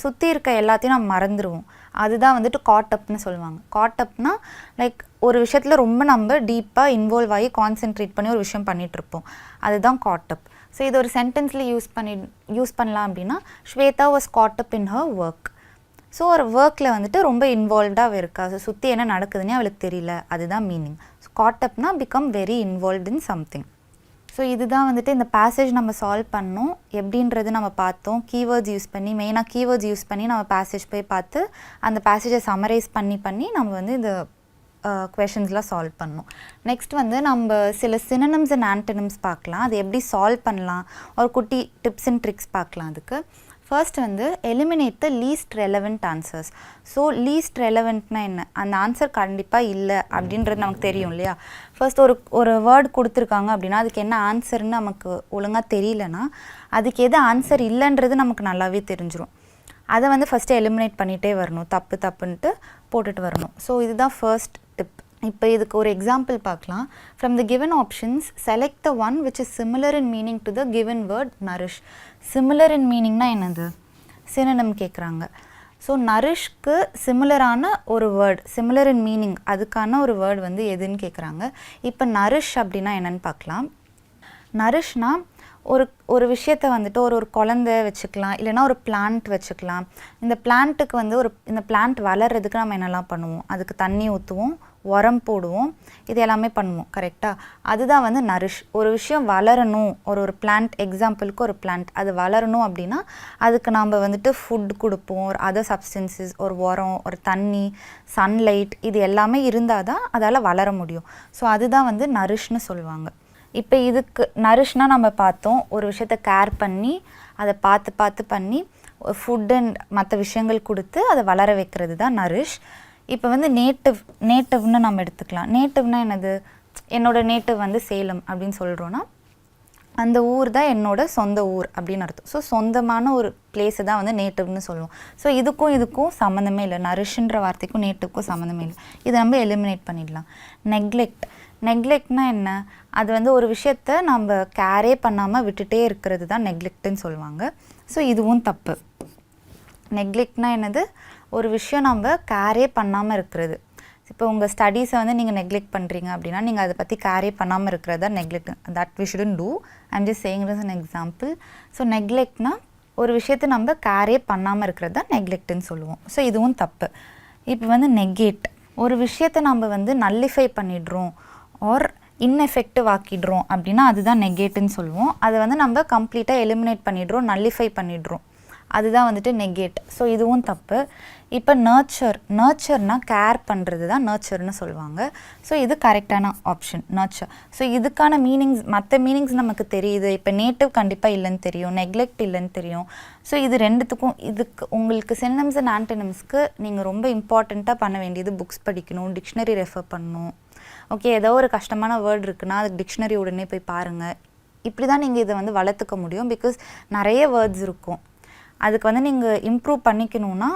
சுற்றி இருக்க எல்லாத்தையும் நம்ம மறந்துடுவோம், அதுதான் வந்துட்டு காட்டப்னு சொல்லுவாங்க. காட்டப்னா லைக் ஒரு விஷயத்தில் ரொம்ப நம்ம டீப்பாக இன்வால்வ் ஆகி கான்சென்ட்ரேட் பண்ணி ஒரு விஷயம் பண்ணிகிட்ருப்போம், அதுதான் காட்டப். ஸோ இது ஒரு சென்டென்ஸில் யூஸ் பண்ணலாம் அப்படின்னா, Shweta was caught up in her work. So ஒரு ஒர்க்கில் வந்துட்டு ரொம்ப இன்வால்வ்டாக இருக்கா, ஸோ சுற்றி என்ன நடக்குதுன்னே அவளுக்கு தெரியல, அதுதான் மீனிங். ஸோ காட் அப்னா become very involved in something. So இதுதான் வந்துட்டு இந்த பேசேஜ் நம்ம சால்வ் பண்ணோம் எப்படின்றது நம்ம பார்த்தோம். கீவேர்ட்ஸ் யூஸ் பண்ணி, மெயினாக கீவேர்ட்ஸ் யூஸ் பண்ணி நம்ம பேசேஜ் போய் பார்த்து அந்த பேசேஜை சமரைஸ் பண்ணி நம்ம வந்து இந்த கொஷின்ஸ்லாம் சால்வ் பண்ணணும். நெக்ஸ்ட் வந்து நம்ம சில சினோனிம்ஸ் அண்ட் ஆன்டனிம்ஸ் பார்க்கலாம், அது எப்படி சால்வ் பண்ணலாம், ஒரு குட்டி டிப்ஸ் அண்ட் ட்ரிக்ஸ் பார்க்கலாம். அதுக்கு ஃபர்ஸ்ட் வந்து eliminate the least relevant answers. So least ரெலவெண்ட்னா என்ன, அந்த ஆன்சர் கண்டிப்பாக இல்லை அப்படின்றது நமக்கு தெரியும் இல்லையா. ஃபர்ஸ்ட் ஒரு வேர்டு கொடுத்துருக்காங்க அப்படின்னா அதுக்கு என்ன ஆன்சர்னு நமக்கு ஒழுங்காக தெரியலனா அதுக்கு எது ஆன்சர் இல்லைன்றது நமக்கு நல்லாவே தெரிஞ்சிடும். அதை வந்து ஃபஸ்ட்டு எலிமினேட் பண்ணிகிட்டே வரணும், தப்புன்ட்டு போட்டுட்டு வரணும். ஸோ இதுதான் ஃபர்ஸ்ட் டிப். இப்போ இதுக்கு ஒரு எக்ஸாம்பிள் பார்க்கலாம். From the given options select the one which is similar in meaning to the given word nourish. Similar in மீனிங்னா என்னது, சினோனிம் கேட்குறாங்க. ஸோ நரிஷ்க்கு சிமிலரான ஒரு வேர்ட், சிமிலர் இன் மீனிங் அதுக்கான ஒரு வேர்டு வந்து எதுன்னு கேட்குறாங்க. இப்போ நரிஷ் அப்படின்னா என்னென்னு பார்க்கலாம். நரிஷ்னா ஒரு விஷயத்தை வந்துட்டு ஒரு குழந்தை வச்சுக்கலாம், இல்லைனா ஒரு பிளான்ட் வச்சுக்கலாம். இந்த பிளான்ட்டுக்கு வந்து இந்த பிளான்ட் வளர்கிறதுக்கு நம்ம என்னெல்லாம் பண்ணுவோம், அதுக்கு தண்ணி ஊற்றுவோம், உரம் போடுவோம், இது எல்லாமே பண்ணுவோம் கரெக்டாக. அதுதான் வந்து நரிஷ். ஒரு விஷயம் வளரணும், ஒரு பிளான்ட் எக்ஸாம்பிளுக்கு ஒரு பிளான்ட் அது வளரணும் அப்படின்னா அதுக்கு நம்ம வந்துட்டு ஃபுட் கொடுப்போம், ஒரு அதர் சப்ஸ்டன்சஸ், ஒரு உரம், ஒரு தண்ணி, சன்லைட், இது எல்லாமே இருந்தால் தான் அதால் வளர முடியும். ஸோ அதுதான் வந்து நரிஷ்னு சொல்லுவாங்க. இப்போ இதுக்கு நரிஷ்னா நம்ம பார்த்தோம், ஒரு விஷயத்தை கேர் பண்ணி அதை பார்த்து பண்ணி ஃபுட் அண்ட் மற்ற விஷயங்கள் கொடுத்து அதை வளர வைக்கிறது தான் நரிஷ். இப்போ வந்து நேட்டிவ்னு நம்ம எடுத்துக்கலாம். நேட்டிவ்னா என்னது, என்னோடய நேட்டிவ் வந்து சேலம் அப்படின்னு சொல்கிறோன்னா அந்த ஊர் தான் என்னோட சொந்த ஊர் அப்படின்னு அர்த்தம். ஸோ சொந்தமான ஒரு பிளேஸை தான் வந்து நேட்டிவ்னு சொல்லுவோம். ஸோ இதுக்கும் சம்மந்தமே இல்லை, நரிஷ்ன்ற வார்த்தைக்கும் நேட்டிவ்க்கும் சம்மந்தமே இல்லை. இதை நம்ம எலிமினேட் பண்ணிடலாம். நெக்லெக்ட்னா என்ன, அது வந்து ஒரு விஷயத்தை நம்ம கேரே பண்ணாமல் விட்டுட்டே இருக்கிறது தான் நெக்லெக்ட்னு சொல்லுவாங்க. ஸோ இதுவும் தப்பு. நெக்லெக்ட்னா என்னது, ஒரு விஷயம் நம்ம கேரே பண்ணாமல் இருக்கிறது. இப்போ உங்கள் ஸ்டடீஸை வந்து நீங்கள் நெக்லெக்ட் பண்ணுறீங்க அப்படின்னா நீங்கள் அதை பற்றி கேரே பண்ணாமல் இருக்கிறது தான் neglect. That we shouldn't do. I'm just saying it as an example. So நெக்லெக்ட்னா ஒரு விஷயத்தை நம்ம கேரே பண்ணாமல் இருக்கிறது தான் நெக்லெக்ட்னு சொல்லுவோம். ஸோ இதுவும் தப்பு. இப்போ வந்து நெகேட், ஒரு விஷயத்தை நம்ம வந்து நல்லிஃபை பண்ணிடுறோம் ஆர் இன்எஃபெக்டிவ் ஆக்கிடுறோம் அப்படின்னா அதுதான் நெகேட்டுன்னு சொல்லுவோம். அதை வந்து நம்ம கம்ப்ளீட்டாக எலிமினேட் பண்ணிடுறோம், நல்லிஃபை பண்ணிடுறோம், அதுதான் வந்துட்டு நெகேட். ஸோ இதுவும் தப்பு. இப்போ நர்ச்சர்னா கேர் பண்ணுறது தான் நர்ச்சர்னு சொல்லுவாங்க. ஸோ இது கரெக்டான ஆப்ஷன் நர்ச்சர். ஸோ இதுக்கான மீனிங்ஸ் மற்ற மீனிங்ஸ் நமக்கு தெரியுது. இப்போ நேட்டிவ் கண்டிப்பாக இல்லைன்னு தெரியும், நெக்லெக்ட் இல்லைன்னு தெரியும். ஸோ இது ரெண்டுத்துக்கும் இதுக்கு உங்களுக்கு சினோனிம்ஸ் அண்ட் ஆன்டனிம்ஸ்க்கு நீங்கள் ரொம்ப இம்பார்ட்டண்ட்டாக பண்ண வேண்டியது புக்ஸ் படிக்கணும், டிக்ஷனரி ரெஃபர் பண்ணணும். ஓகே, ஏதோ ஒரு கஷ்டமான வேர்டு இருக்குன்னா அதுக்கு டிக்ஷனரி உடனே போய் பாருங்கள். இப்படி தான் நீங்கள் இதை வந்து வளர்த்துக்க முடியும். பிகாஸ் நிறைய வேர்ட்ஸ் இருக்கும். அதுக்கு வந்து நீங்கள் இம்ப்ரூவ் பண்ணிக்கணுன்னா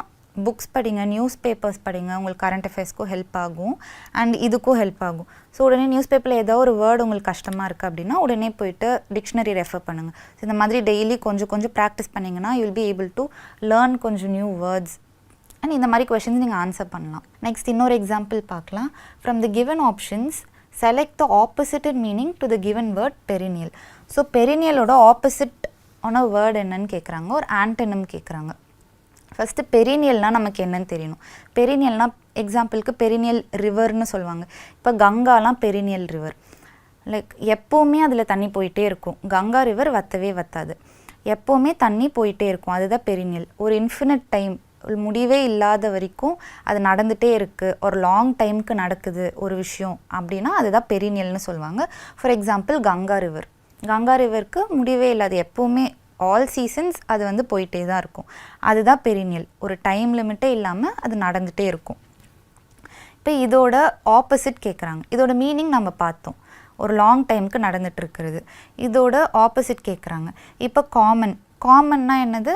புக்ஸ் படிங்க, நியூஸ் பேப்பர்ஸ் படிங்க. உங்களுக்கு கரண்ட் அஃபேர்ஸ்க்கும் ஹெல்ப் ஆகும் அண்ட் இதுக்கும் ஹெல்ப் ஆகும். ஸோ உடனே நியூஸ் பேப்பரில் ஏதோ ஒரு வேர்டு உங்களுக்கு கஷ்டமாக இருக்குது அப்படின்னா உடனே போயிட்டு டிக்ஷனரி ரெஃபர் பண்ணுங்கள். ஸோ இந்த மாதிரி டெய்லி கொஞ்சம் ப்ராக்டிஸ் பண்ணிங்கன்னா you will be able to learn கொஞ்சம் நியூ வேர்ட்ஸ் அண்ட் இந்த மாதிரி கொஷின்ஸ் நீங்கள் ஆன்சர் பண்ணலாம். நெக்ஸ்ட் இன்னொரு எக்ஸாம்பிள் பார்க்கலாம். From the given options select the opposite meaning to the given word perennial. So பெரினியலோட ஆப்போசிட் ஆன வேர்டு என்னன்னு கேட்குறாங்க, ஒரு ஆன்டனிம் கேட்குறாங்க. ஃபஸ்ட்டு பெரினியல்னால் நமக்கு என்னன்னு தெரியணும். பெரினியல்னால் எக்ஸாம்பிளுக்கு பெரினியல் ரிவர்னு சொல்லுவாங்க. இப்போ கங்காலாம் பெரினியல் ரிவர். லைக் எப்போவுமே அதில் தண்ணி போயிட்டே இருக்கும். கங்கா ரிவர் வற்றவே வற்றாது, எப்போவுமே தண்ணி போயிட்டே இருக்கும். அதுதான் பெரினியல். ஒரு இன்ஃபினிட் டைம், முடிவே இல்லாத வரைக்கும் அது நடந்துகிட்டே இருக்குது, ஒரு லாங் டைமுக்கு நடக்குது ஒரு விஷயம் அப்படின்னா அதுதான் பெரினியல்னு சொல்லுவாங்க. ஃபார் எக்ஸாம்பிள் கங்கா ரிவருக்கு முடிவே இல்லாது, எப்போவுமே ஆல் சீசன்ஸ் அது வந்து போயிட்டே தான் இருக்கும். அதுதான் பெரினியல். ஒரு டைம் லிமிட்டே இல்லாமல் அது நடந்துகிட்டே இருக்கும். இப்போ இதோட ஆப்போசிட் கேட்குறாங்க. இதோட மீனிங் நம்ம பார்த்தோம், ஒரு லாங் டைமுக்கு நடந்துட்டு இருக்கிறது. இதோட ஆப்போசிட் கேட்குறாங்க. இப்போ காமன்னா என்னது,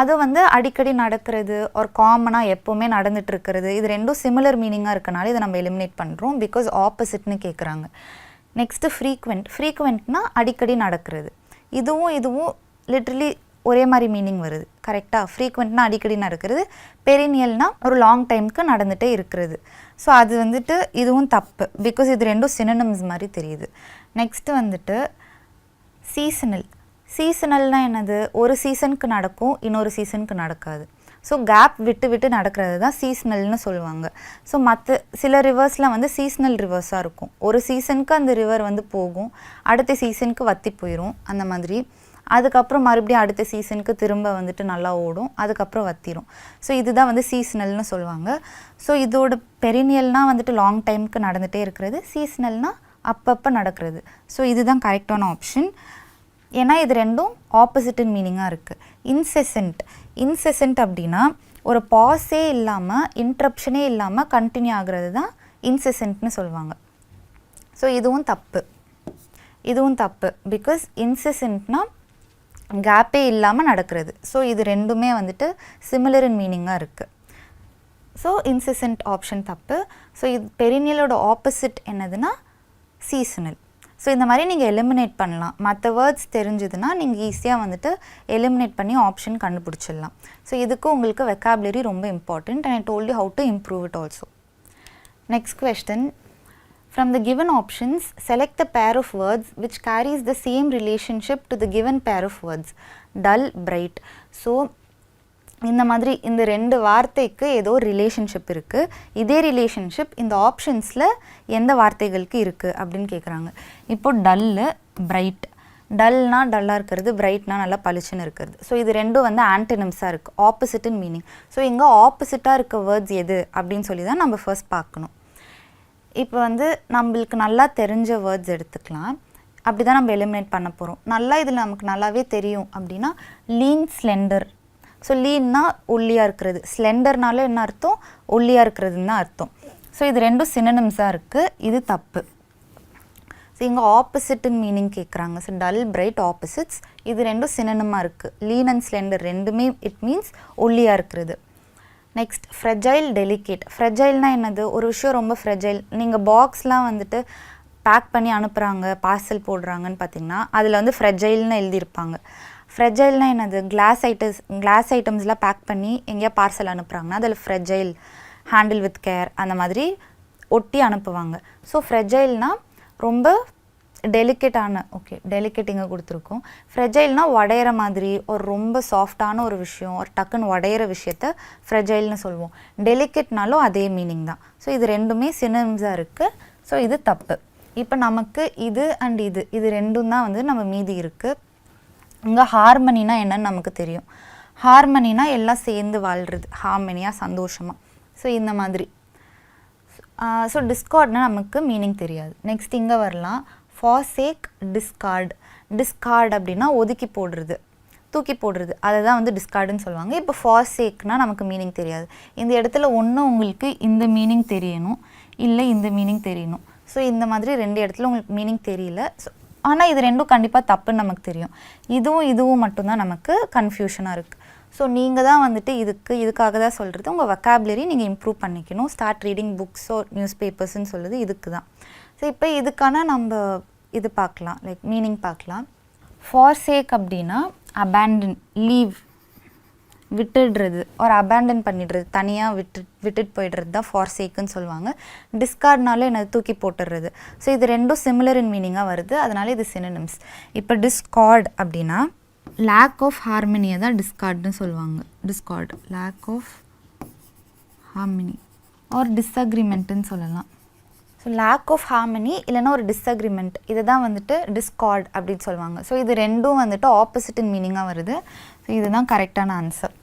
அது வந்து அடிக்கடி நடக்கிறது, ஒரு காமனாக எப்போவுமே நடந்துட்டு இருக்கிறது. இது ரெண்டும் சிமிலர் மீனிங்காக இருக்கனால இதை நம்ம எலிமினேட் பண்ணுறோம், பிகாஸ் ஆப்போசிட்னு கேட்குறாங்க. நெக்ஸ்ட்டு ஃப்ரீக்வெண்ட்னா அடிக்கடி நடக்கிறது. இதுவும் லிட்ரலி ஒரே மாதிரி மீனிங் வருது, கரெக்டாக? ஃப்ரீக்வெண்ட்னா அடிக்கடி நடக்கிறது, பெரினியல்னா ஒரு லாங் டைமுக்கு நடந்துகிட்டே இருக்கிறது. ஸோ அது வந்துட்டு இதுவும் தப்பு, பிகாஸ் இது ரெண்டும் சினோனிம்ஸ் மாதிரி தெரியுது. நெக்ஸ்ட்டு வந்துட்டு சீசனல்னால் என்னது, ஒரு சீசனுக்கு நடக்கும், இன்னொரு சீசனுக்கு நடக்காது. ஸோ கேப் விட்டு நடக்கிறது தான் சீஸ்னல்னு சொல்லுவாங்க. ஸோ மற்ற சில ரிவர்ஸ்லாம் வந்து சீஸ்னல் ரிவர்ஸாக இருக்கும். ஒரு சீசனுக்கு அந்த ரிவர் வந்து போகும், அடுத்த சீசனுக்கு வற்றி போயிடும் அந்த மாதிரி. அதுக்கப்புறம் மறுபடியும் அடுத்த சீசனுக்கு திரும்ப வந்துட்டு நல்லா ஓடும், அதுக்கப்புறம் வற்றிடும். ஸோ இதுதான் வந்து சீஸ்னல்னு சொல்லுவாங்க. ஸோ இதோட பெரினியல்னால் வந்துட்டு லாங் டைமுக்கு நடந்துகிட்டே இருக்கிறது, சீஸ்னல்னால் அப்பப்போ நடக்கிறது. ஸோ இதுதான் கரெக்டான ஆப்ஷன். ஏன்னா இது ரெண்டும் ஆப்போசிட் மீனிங்காக இருக்குது. இன்செசன்ட் அப்படின்னா ஒரு பாஸே இல்லாமல், இன்ட்ரப்ஷனே இல்லாமல் கண்டினியூ ஆகிறது தான் இன்செசன்ட்னு சொல்லுவாங்க. ஸோ இதுவும் தப்பு, பிகாஸ் இன்செசன்ட்னா கேப்பே இல்லாமல் நடக்கிறது. ஸோ இது ரெண்டுமே வந்துட்டு சிமிலர் இன் மீனிங்காக இருக்குது. ஸோ இன்செசன்ட் ஆப்ஷன் தப்பு. ஸோ இது பெரினியலோட ஆப்போசிட் என்னதுன்னா சீசனல். ஸோ இந்த மாதிரி நீங்கள் எலிமினேட் பண்ணலாம். மற்ற வேர்ட்ஸ் தெரிஞ்சதுன்னா நீங்கள் ஈஸியாக வந்துட்டு எலிமினேட் பண்ணி ஆப்ஷன் கண்டுபிடிச்சிடலாம். ஸோ இதுக்கு உங்களுக்கு வெக்காபுலரி ரொம்ப important and I told you how to improve it also. Next question. From the given options, select the pair of words which carries the same relationship to the given pair of words. Dull, bright. So இந்த மாதிரி இந்த ரெண்டு வார்த்தைக்கு ஏதோ relationship இருக்குது. இதே relationship இந்த ஆப்ஷன்ஸில் எந்த வார்த்தைகளுக்கு இருக்குது அப்படின்னு கேட்குறாங்க. இப்போது டல்லு, பிரைட். டல்னா டல்லாக இருக்கிறது, பிரைட்னா நல்லா பளிச்சுன்னு இருக்கிறது. ஸோ இது ரெண்டும் வந்து ஆன்டனிம்ஸாக இருக்குது, ஆப்போசிட் இன் மீனிங். ஸோ இங்கே ஆப்போசிட்டாக இருக்க வேர்ட்ஸ் எது அப்படின்னு சொல்லி தான் நம்ம ஃபர்ஸ்ட் பார்க்கணும். இப்போ வந்து நம்மளுக்கு நல்லா தெரிஞ்ச வேர்ட்ஸ் எடுத்துக்கலாம். அப்படி தான் நம்ம எலிமினேட் பண்ண போகிறோம். நல்லா இதில் நமக்கு நல்லாவே தெரியும் அப்படின்னா லீன், ஸ்லெண்டர். ஸோ லீன்னா ஒல்லியாக இருக்கிறது, ஸ்லெண்டர்னால என்ன அர்த்தம், ஒல்லியாக இருக்கிறதுன்னு தான் அர்த்தம். ஸோ இது ரெண்டும் சினோனிம்ஸாக இருக்குது, இது தப்பு. ஸோ இங்கே ஆப்போசிட்னு மீனிங் கேட்குறாங்க. So dull, bright opposites. இது ரெண்டும் சினோனிமாக இருக்குது. லீன் அண்ட் ஸ்லெண்டர் ரெண்டுமே இட் மீன்ஸ் ஒல்லியாக இருக்கிறது. Next fragile, delicate. ஃப்ரெஜைல்னால் என்னது, ஒரு விஷயம் ரொம்ப ஃப்ரெஜைல். நீங்கள் பாக்ஸ்லாம் வந்துட்டு பேக் பண்ணி அனுப்புகிறாங்க, பார்சல் போடுறாங்கன்னு பார்த்தீங்கன்னா அதில் வந்து ஃப்ரெஜைல்னு எழுதியிருப்பாங்க. ஃப்ரெஜைல்னால் என்னது, கிளாஸ் ஐட்டம்ஸ்லாம் பேக் பண்ணி எங்கேயா பார்சல் அனுப்புகிறாங்கன்னா அதில் ஃப்ரெஜைல், ஹேண்டில் வித் கேர் அந்த மாதிரி ஒட்டி அனுப்புவாங்க. ஸோ ஃப்ரெஜைல்னால் ரொம்ப டெலிகேட்டான, ஓகே டெலிகேட் இங்கே கொடுத்துருக்கோம். ஃப்ரெஜைல்னால் உடையிற மாதிரி, ஒரு ரொம்ப சாஃப்டான ஒரு விஷயம், ஒரு டக்குன்னு உடையிற விஷயத்த ஃப்ரெஜைல்னு சொல்லுவோம். டெலிகேட்னாலும் அதே மீனிங் தான். ஸோ இது ரெண்டுமே சினோனிம்ஸாக இருக்குது. ஸோ இது தப்பு. இப்போ நமக்கு இது அண்ட் இது ரெண்டும் தான் வந்து நம்ம மீதி இருக்குது. இங்கே ஹார்மனினா என்னன்னு நமக்கு தெரியும். ஹார்மனினா எல்லாம் சேர்ந்து வாழ்கிறது, ஹார்மனியாக சந்தோஷமாக. ஸோ இந்த மாதிரி. ஸோ டிஸ்கார்ட்னா நமக்கு மீனிங் தெரியாது. நெக்ஸ்ட் இங்கே வரலாம். Forsake, Discord. டிஸ்கார்ட் அப்படின்னா ஒதுக்கி போடுறது, தூக்கி போடுறது, அதை தான் வந்து டிஸ்கார்டுன்னு சொல்லுவாங்க. இப்போ ஃபார்சேக்னால் நமக்கு மீனிங் தெரியாது. இந்த இடத்துல ஒன்று உங்களுக்கு இந்த மீனிங் தெரியணும், இல்லை இந்த மீனிங் தெரியணும். ஸோ இந்த மாதிரி 2 இடத்துல உங்களுக்கு மீனிங் தெரியல. ஸோ ஆனால் இது ரெண்டும் கண்டிப்பாக தப்புன்னு நமக்கு தெரியும். இதுவும் மட்டும்தான் நமக்கு கன்ஃபியூஷனாக இருக்குது. ஸோ நீங்கள் தான் வந்துட்டு இதுக்காக தான் சொல்கிறது, உங்கள் வொக்காபுலரி நீங்கள் இம்ப்ரூவ் பண்ணிக்கணும். ஸ்டார்ட் ரீடிங் புக்ஸோ நியூஸ் பேப்பர்ஸ்ன்னு சொல்லுது இதுக்கு தான். ஸோ இப்போ இதுக்கான நம்ம இது பார்க்கலாம், லைக் மீனிங் பார்க்கலாம். ஃபார்சேக் அப்படின்னா அபேண்டன், லீவ், விட்டுடுறது, ஒரு அபேண்டன் பண்ணிடுறது, தனியாக விட்டுட்டு போய்டுறது தான் ஃபார்சேக்குன்னு சொல்லுவாங்க. டிஸ்கார்ட்னால என்னது தூக்கி போட்டுடுறது. ஸோ இது ரெண்டும் சிமிலர் இன் மீனிங்காக வருது, அதனால இது சினோனிம்ஸ். இப்போ டிஸ்கார்ட் அப்படின்னா லேக் ஆஃப் ஹார்மனியை தான் டிஸ்கார்ட்னு சொல்லுவாங்க. Discord lack of harmony or டிஸ்அக்ரிமெண்ட்டுன்னு சொல்லலாம். ஸோ லேக் ஆஃப் ஹார்மனி இல்லைனா ஒரு டிஸ்அக்ரிமெண்ட், இதை தான் வந்துட்டு டிஸ்கார்ட் அப்படின்னு சொல்லுவாங்க. ஸோ இது ரெண்டும் வந்துட்டு ஆப்போசிட் இன் மீனிங்காக வருது. ஸோ இதுதான் கரெக்டான ஆன்சர்.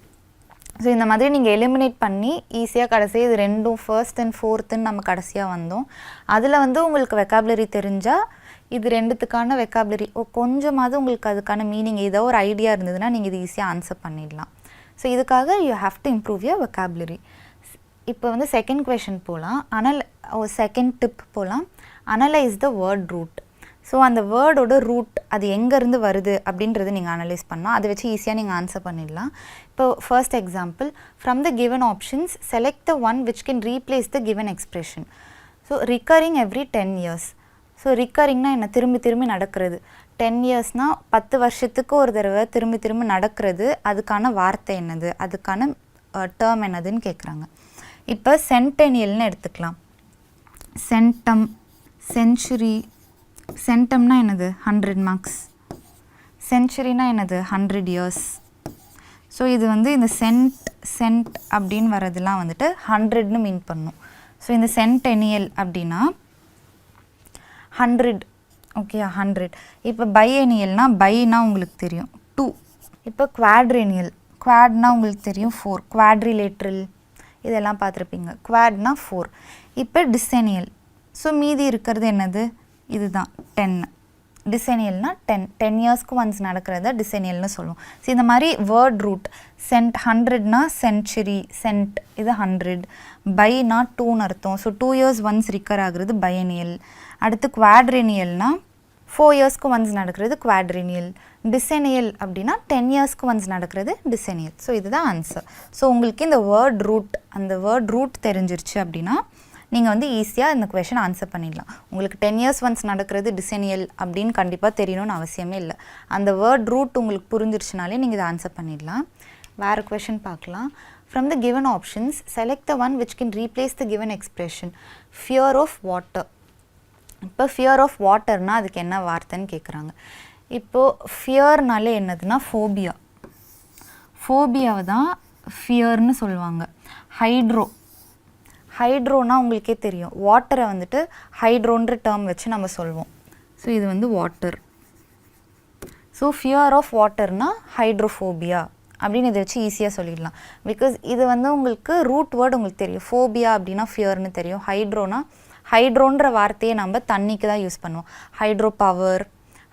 ஸோ இந்த மாதிரி நீங்கள் எலிமினேட் பண்ணி ஈஸியாக கடைசியாக இது ரெண்டும் ஃபர்ஸ்ட் அண்ட் ஃபோர்த்துன்னு நம்ம கடைசியாக வந்தோம். அதில் வந்து உங்களுக்கு வெக்காபுலரி தெரிஞ்சால் இது ரெண்டுத்துக்கான வெக்காபுலரி கொஞ்சமாவது உங்களுக்கு அதுக்கான மீனிங் ஏதோ ஒரு ஐடியா இருந்ததுன்னா நீங்கள் இது ஈஸியாக ஆன்சர் பண்ணிடலாம். ஸோ இதுக்காக you have to improve your vocabulary. இப்போ வந்து செகண்ட் கொஷின் போகலாம். செகண்ட் டிப் போகலாம். Analyse the word root. So அந்த வேர்டோட ரூட் அது எங்கேருந்து வருது அப்படின்றது நீங்கள் அனலைஸ் பண்ணால் அதை வச்சு ஈஸியாக நீங்கள் ஆன்சர் பண்ணிடலாம். இப்போ first example, from the given options select the one which can replace the given expression. So recurring every 10 years. So ரிக்கரிங்னா என்ன, திரும்பி நடக்கிறது. 10 yearsனால் 10 வருஷத்துக்கு ஒரு தடவை திரும்பி நடக்கிறது. அதுக்கான வார்த்தை என்னது, அதுக்கான டேர்ம் என்னதுன்னு கேட்குறாங்க. இப்போ சென்டெனியல்னு எடுத்துக்கலாம். Centum, century. சென்டம்னா என்னது 100 marks. சென்ச்சுரினா என்னது 100 years. ஸோ இது வந்து இந்த சென்ட் அப்படின்னு வரதுலாம் வந்துட்டு 100ன்னு மீன் பண்ணும். ஸோ இந்த சென்டெனியல் அப்படின்னா 100, ஓகே 100. இப்போ பைஎனியல்னா பைனா உங்களுக்கு தெரியும் 2. இப்போ குவாட்ரேனியல், குவாட்னா உங்களுக்கு தெரியும் 4. குவாட்ரிலேட்ரல் இதெல்லாம் பார்த்துருப்பீங்க. குவாட்னா 4. இப்போ டிசெனியல். ஸோ மீதி இருக்கிறது என்னது, இதுதான் 10. டிசெனியல்னால் 10 yearsக்கு ஒன்ஸ் நடக்கிறத டிசெனியல்னு சொல்லுவோம். ஸோ இந்த மாதிரி வேர்ட் ரூட். 100னா சென்ச்சுரி, சென்ட் இது 100. பைனா 2ன்னு அர்த்தம். ஸோ 2 years ஒன்ஸ் ரிக்கர் ஆகுறது பையனியல். அடுத்து குவாட்ரேனியல்னா 4 yearsக்கு ஒன்ஸ் நடக்கிறது குவாட்ரேனியல். டிசெனியல் அப்படின்னா 10 yearsக்கு ஒன்ஸ் நடக்கிறது டிசெனியல். ஸோ இதுதான் ஆன்சர். ஸோ உங்களுக்கு இந்த வேர்ட் ரூட், அந்த வேர்ட் ரூட் தெரிஞ்சிருச்சு அப்படின்னா நீங்கள் வந்து ஈஸியாக இந்த கொஷன் ஆன்சர் பண்ணிடலாம். உங்களுக்கு 10 years ஒன்ஸ் நடக்கிறது டிசெனியல் அப்படின்னு கண்டிப்பாக தெரியணும்னு அவசியமே இல்லை. அந்த வேர்ட் ரூட் உங்களுக்கு புரிஞ்சிருச்சுனாலே நீங்கள் இதை ஆன்சர் பண்ணிடலாம். வேறு கொஷின் பார்க்கலாம். From the given options select the one which can replace the given expression. Fear of water. இப்போ ஃபியர் ஆஃப் வாட்டர்னால் அதுக்கு என்ன வார்த்தைன்னு கேட்குறாங்க. இப்போது ஃபியர்னாலே என்னதுன்னா ஃபோபியா. ஃபோபியாவை தான் ஃபியர்னு சொல்லுவாங்க. ஹைட்ரோனா உங்களுக்கே தெரியும், வாட்டரை வந்துட்டு ஹைட்ரோன்ற டேர்ம் வச்சு நம்ம சொல்வோம். ஸோ இது வந்து வாட்டர். ஸோ ஃபியர் ஆஃப் வாட்டர்னா ஹைட்ரோஃபோபியா அப்படின்னு இதை வச்சு ஈஸியாக சொல்லிடலாம். பிகாஸ் இது வந்து உங்களுக்கு ரூட் வேர்டு உங்களுக்கு தெரியும். ஃபோபியா அப்படின்னா ஃபியர்னு தெரியும். ஹைட்ரோன்ற வார்த்தையை நம்ம தண்ணிக்கு தான் யூஸ் பண்ணுவோம்.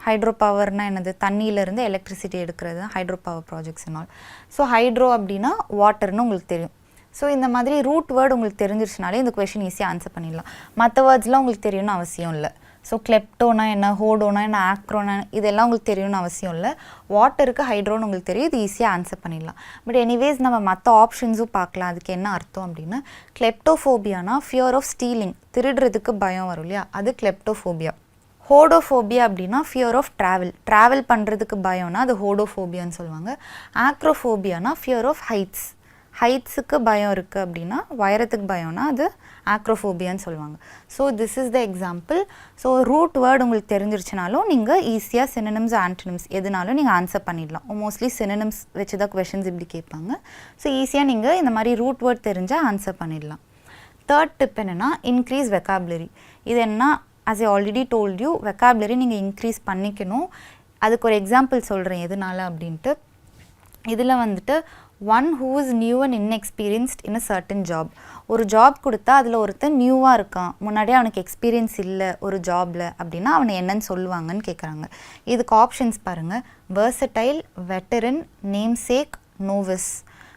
ஹைட்ரோ பவர்னால் என்னது, தண்ணியிலேருந்து எலக்ட்ரிசிட்டி எடுக்கிறது தான் ஹைட்ரோ பவர் ப்ராஜெக்ட்ஸ்னால். ஸோ ஹைட்ரோ அப்படின்னா வாட்டர்னு உங்களுக்கு தெரியும். ஸோ இந்த மாதிரி ரூட் வேர்டு உங்களுக்கு தெரிஞ்சிருச்சுனாலே இந்த கொஷின் ஈஸியாக ஆன்சர் பண்ணிடலாம். மற்ற வேர்ட்ஸ்லாம் உங்களுக்கு தெரியணும்னு அவசியம் இல்லை. ஸோ கிளெப்டோனா என்ன, ஹோடோனா என்ன, ஆக்ரோனா இதெல்லாம் உங்களுக்கு தெரியணும்னு அவசியம் இல்லை. வாட்டருக்கு ஹைட்ரோன்னு உங்களுக்கு தெரியும், இது ஈஸியாக ஆன்சர் பண்ணிடலாம். பட் எனிவேஸ் நம்ம மற்ற ஆப்ஷன்ஸும் பார்க்கலாம். அதுக்கு என்ன அர்த்தம் அப்படின்னா, கிளெப்டோஃபோபியானா ஃபியர் ஆஃப் ஸ்டீலிங், திருடுறதுக்கு பயம் வரும் இல்லையா, அது கிளெப்டோஃபோபியா. ஹோடோஃபோபியா அப்படின்னா ஃபியர் ஆஃப் ட்ராவல் பண்ணுறதுக்கு பயம்னா அது ஹோடோஃபோபியான்னு சொல்லுவாங்க. ஆக்ரோஃபோபியானா ஃபியர் ஆஃப் ஹைட்ஸுக்கு பயம் இருக்குது அப்படின்னா, உயரத்துக்கு பயம்னா அது ஆக்ரோஃபோபியான்னு சொல்லுவாங்க. So this is the example. So root word உங்களுக்கு தெரிஞ்சிருச்சுனாலும் நீங்கள் ஈஸியாக சினோனிம்ஸ் ஆன்டோனிம்ஸ் எதுனாலும் நீங்கள் ஆன்சர் பண்ணிடலாம். மோஸ்ட்லி சினோனிம்ஸ் வச்சு தான் கொஷின்ஸ் இப்படி கேட்பாங்க. ஸோ ஈஸியாக நீங்கள் இந்த மாதிரி ரூட் வேர்ட் தெரிஞ்சால் ஆன்சர் பண்ணிடலாம். தேர்ட் டிப் என்னென்னா, இன்க்ரீஸ் வெக்காபுலரி. இது என்ன, as I already told you, vocabulary நீங்கள் இன்க்ரீஸ் பண்ணிக்கணும். அதுக்கு ஒரு எக்ஸாம்பிள் சொல்கிறேன் எதனால அப்படின்ட்டு. இதில் வந்துட்டு one who is new and inexperienced in a certain job. ஒரு ஜாப் கொடுத்தா அதில் ஒருத்தன் நியூவாக இருக்கான், முன்னாடியே அவனுக்கு எக்ஸ்பீரியன்ஸ் இல்லை ஒரு ஜாபில் அப்படின்னா அவனை என்னன்னு சொல்லுவாங்கன்னு கேட்குறாங்க. இதுக்கு ஆப்ஷன்ஸ் பாருங்கள். Versatile, veteran, namesake, novice.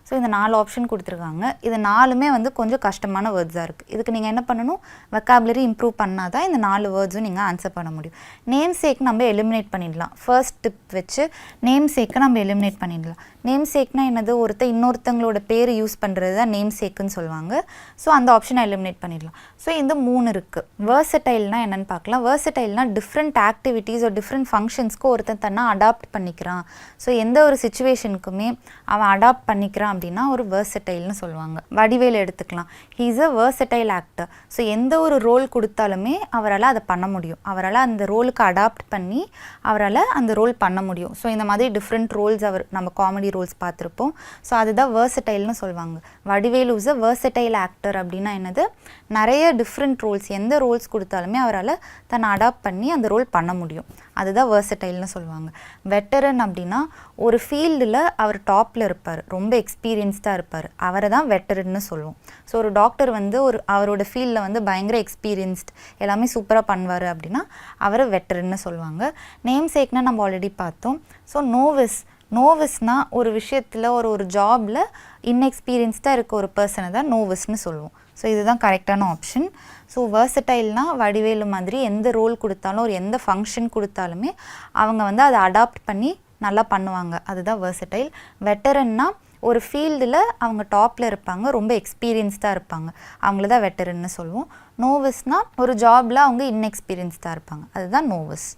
So இந்த 4 ஆப்ஷன் கொடுத்துருக்காங்க. இது 4மே வந்து கொஞ்சம் கஷ்டமான வேர்ட்ஸாக இருக்குது. இதுக்கு நீங்கள் என்ன பண்ணணும், வெக்காபுலரி இம்ப்ரூவ் பண்ணால் தான் இந்த 4 வேர்ட்ஸும் நீங்கள் ஆன்சர் பண்ண முடியும். நேம் சேக் நம்ம எலிமினேட் பண்ணிடலாம். ஃபர்ஸ்ட் டிப் வச்சு நேம் சேக்கை நம்ம எலிமினேட் பண்ணிடலாம். நேம் சேக்னா என்னது, இன்னொருத்தங்களோட பேர் யூஸ் பண்ணுறது தான் நேம் சேக்குன்னு சொல்லுவாங்க. ஸோ அந்த ஆப்ஷனை எலிமினேட் பண்ணிடலாம். ஸோ இந்த 3 இருக்குது. வேர்சடைல்னால் என்னென்னு பார்க்கலாம். வேர்சடைல்னால் டிஃப்ரெண்ட் ஆக்டிவிட்டீஸ் ஒரு டிஃப்ரெண்ட் ஃபங்க்ஷன்ஸ்க்கு ஒருத்தன் தன்னை அடாப்ட் பண்ணிக்கிறான். ஸோ எந்த ஒரு சுச்சுவேஷனுக்குமே அவன் அடாப்ட் பண்ணிக்கிறான் அப்படின்னா ஒரு வெர்சடைல்னு சொல்லுவாங்க. வடிவேல் எடுத்துக்கலாம். He is a versatile actor. So எந்த ஒரு ரோல் கொடுத்தாலுமே அவரால் அதை பண்ண முடியும். அவரால் அந்த ரோலுக்கு அடாப்ட் பண்ணி அவரால் அந்த ரோல் பண்ண முடியும். ஸோ இந்த மாதிரி டிஃப்ரெண்ட் ரோல்ஸ் நம்ம காமெடி ரோல்ஸ் பார்த்துருப்போம். ஸோ அதுதான் வெர்சடைல்னு சொல்லுவாங்க. Vadivel is a versatile actor அப்படின்னா என்னது, நிறைய டிஃப்ரெண்ட் ரோல்ஸ், எந்த ரோல்ஸ் கொடுத்தாலுமே அவரால் தன்னை அடாப்ட் பண்ணி அந்த ரோல் பண்ண முடியும். அதுதான் வெர்சடைல்னு சொல்லுவாங்க. வெட்டரன் அப்படின்னா ஒரு ஃபீல்டில் அவர் டாப்பில் இருப்பார், ரொம்ப எக்ஸ்பீரியன்ஸ்டாக இருப்பார், அவரை தான் வெட்டரன்னு சொல்லுவோம். ஸோ ஒரு டாக்டர் வந்து அவரோட ஃபீல்டில் வந்து பயங்கர எக்ஸ்பீரியன்ஸ்ட், எல்லாமே சூப்பராக பண்ணுவார் அப்படின்னா அவரை வெட்டரன்னு சொல்லுவாங்க. நேம் சேக்னா நம்ம ஆல்ரெடி பார்த்தோம். ஸோ நோவிஸ்னால் ஒரு விஷயத்தில் ஒரு ஜாபில் இன்எக்ஸ்பீரியன்ஸ்டாக இருக்க ஒரு பர்சனை தான் நோவிஸ்ன்னு சொல்லுவோம். ஸோ இதுதான் கரெக்டான ஆப்ஷன். ஸோ வெர்சடைல்னால் வடிவேலு மாதிரி எந்த ரோல் கொடுத்தாலும் எந்த ஃபங்க்ஷன் கொடுத்தாலுமே அவங்க வந்து அதை அடாப்ட் பண்ணி நல்லா பண்ணுவாங்க. அதுதான் வெர்சடைல். வெட்டரன்னா ஒரு ஃபீல்டில் அவங்க டாப்பில் இருப்பாங்க, ரொம்ப எக்ஸ்பீரியன்ஸ்டாக இருப்பாங்க, அவங்கள தான் வெட்டரன்னு சொல்லுவோம். நோவிஸ்னால் ஒரு ஜாபில் அவங்க இன்எக்ஸ்பீரியன்ஸ்டாக இருப்பாங்க, அதுதான் நோவிஸ்.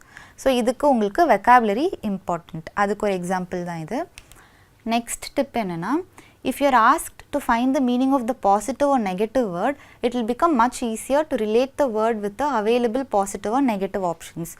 ஸோ இதுக்கு உங்களுக்கு வெக்காபுலரி இம்பார்ட்டண்ட். அதுக்கு ஒரு எக்ஸாம்பிள் தான் இது. நெக்ஸ்ட் டிப் என்னென்னா, if you are asked to find the meaning of the positive or negative word, it will become much easier to relate the word with the available positive or negative options.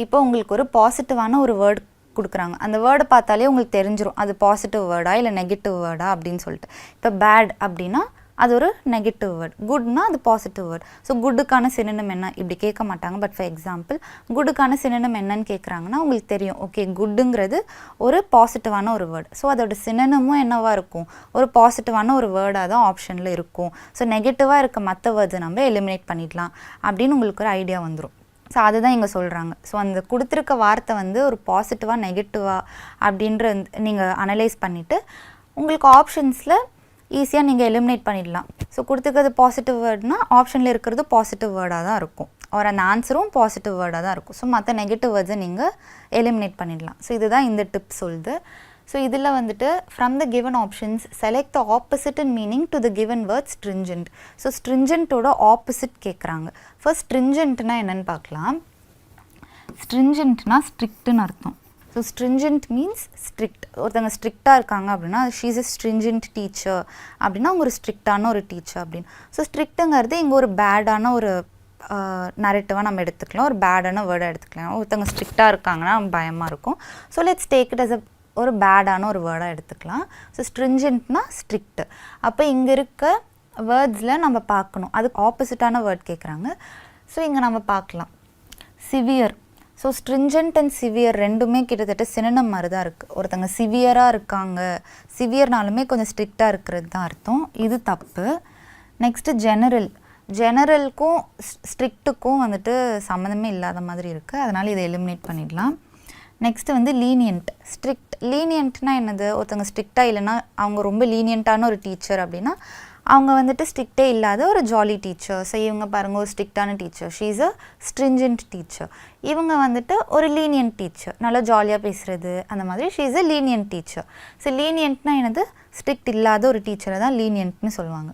இப்போ உங்களுக்கு ஒரு பாசிட்டிவான ஒரு word கொடுக்குறாங்க, அந்த வேர்டை பார்த்தாலே உங்களுக்கு தெரிஞ்சிடும் அது பாசிட்டிவ் வேர்டா இல்லை நெகட்டிவ் வேர்டா அப்படின்னு சொல்லிட்டு. இப்போ பேட் அப்படின்னா அது ஒரு நெகட்டிவ் வேர்ட், குட்னா அது பாசிட்டிவ் வேர்ட். ஸோ குட்டுக்கான சினோனிம் என்ன இப்படி கேட்க மாட்டாங்க. பட் ஃபார் எக்ஸாம்பிள் குட்டுக்கான சினோனிம் என்னன்னு கேட்குறாங்கன்னா உங்களுக்கு தெரியும், ஓகே குட்டுங்கிறது ஒரு பாசிட்டிவான ஒரு வேர்டு. ஸோ அதோட சினோனிமும் என்னவாக இருக்கும், ஒரு பாசிட்டிவான ஒரு வேர்டாக தான் ஆப்ஷனில் இருக்கும். ஸோ நெகட்டிவாக இருக்க மற்ற வேர்ட்ஸை நம்ம எலிமினேட் பண்ணிடலாம் அப்படின்னு உங்களுக்கு ஒரு ஐடியா வந்துடும். ஸோ அதுதான் இங்கே சொல்கிறாங்க. ஸோ அந்த கொடுத்துருக்க வார்த்தை வந்து ஒரு பாசிட்டிவாக நெகட்டிவாக அப்படின்ற நீங்கள் அனலைஸ் பண்ணிவிட்டு உங்களுக்கு ஆப்ஷன்ஸில் ஈஸியாக நீங்கள் எலிமினேட் பண்ணிடலாம். ஸோ கொடுத்துக்கிறது பாசிட்டிவ் வேர்ட்னா ஆப்ஷனில் இருக்கிறது பாசிட்டிவ் வேர்டாக தான் இருக்கும், ஒரு அந்த ஆன்சரும் பாசிட்டிவ் வேர்டாக தான் இருக்கும். ஸோ மற்ற நெகட்டிவ் வேர்ட்ஸை நீங்கள் எலிமினேட் பண்ணிடலாம். ஸோ இதுதான் இந்த டிப் சொல்லுது. ஸோ இதில் வந்துட்டு from the given options select the opposite in meaning to the given word stringent. So ஸ்ட்ரிஞ்சன்ட்டோட ஆப்போசிட் கேட்குறாங்க. ஃபர்ஸ்ட் ஸ்ட்ரிஞ்சன்ட்னா என்னென்னு பார்க்கலாம். ஸ்ட்ரிஞ்சன்ட்னா ஸ்ட்ரிக்ட்டுன்னு அர்த்தம். So stringent means strict. ஒருத்தங்க ஸ்ட்ரிக்டாக இருக்காங்க அப்படின்னா she is a stringent teacher அப்படின்னா அவங்க ஒரு ஸ்ட்ரிக்டான ஒரு டீச்சர் அப்படின்னு. ஸோ ஸ்ட்ரிக்ட்டுங்கிறது இங்கே ஒரு பேடான ஒரு நரேட்டிவாக நம்ம எடுத்துக்கலாம், ஒரு பேடான வேர்டாக எடுத்துக்கலாம். ஒருத்தங்க ஸ்ட்ரிக்டாக இருக்காங்கன்னா பயமாக இருக்கும். So let's take it as ஒரு பேடான ஒரு வேர்டாக எடுத்துக்கலாம். ஸோ ஸ்ட்ரிஞ்சன்ட்னா ஸ்ட்ரிக்ட். அப்போ இங்கே இருக்க வேர்ட்ஸில் நம்ம பார்க்கணும், அதுக்கு ஆப்போசிட்டான வேர்ட் கேட்குறாங்க. ஸோ இங்கே நம்ம பார்க்கலாம் severe. So stringent and severe ரெண்டுமே கிட்டத்தட்ட சினோனிம் மாதிரி தான் இருக்குது. ஒருத்தங்க சிவியராக இருக்காங்க, சிவியர்னாலுமே கொஞ்சம் ஸ்ட்ரிக்டாக இருக்கிறது தான் அர்த்தம். இது தப்பு. நெக்ஸ்ட்டு ஜெனரலுக்கும் ஸ்ட்ரிக்ட்டுக்கும் வந்துட்டு சம்மந்தமே இல்லாத மாதிரி இருக்குது, அதனால் இதை எலிமினேட் பண்ணிடலாம். நெக்ஸ்ட்டு வந்து லீனியன்ட். லீனியன்ட்னா என்னது, ஒருத்தங்க ஸ்ட்ரிக்டாக இல்லைன்னா அவங்க ரொம்ப லீனியண்ட்டான ஒரு டீச்சர் அப்படின்னா அவங்க வந்துட்டு ஸ்ட்ரிக்டே இல்லாத ஒரு ஜாலி டீச்சர். ஸோ இவங்க பாருங்கள் ஒரு ஸ்ட்ரிக்டான teacher, she is a stringent teacher. இவங்க வந்துட்டு ஒரு லீனியன்ட் டீச்சர், நல்லா ஜாலியாக பேசுகிறது அந்த மாதிரி, she is a lenient teacher. So லீனியன்ட்னா என்னது, ஸ்ட்ரிக்ட் இல்லாத ஒரு டீச்சரை தான் லீனியன்ட்னு சொல்லுவாங்க.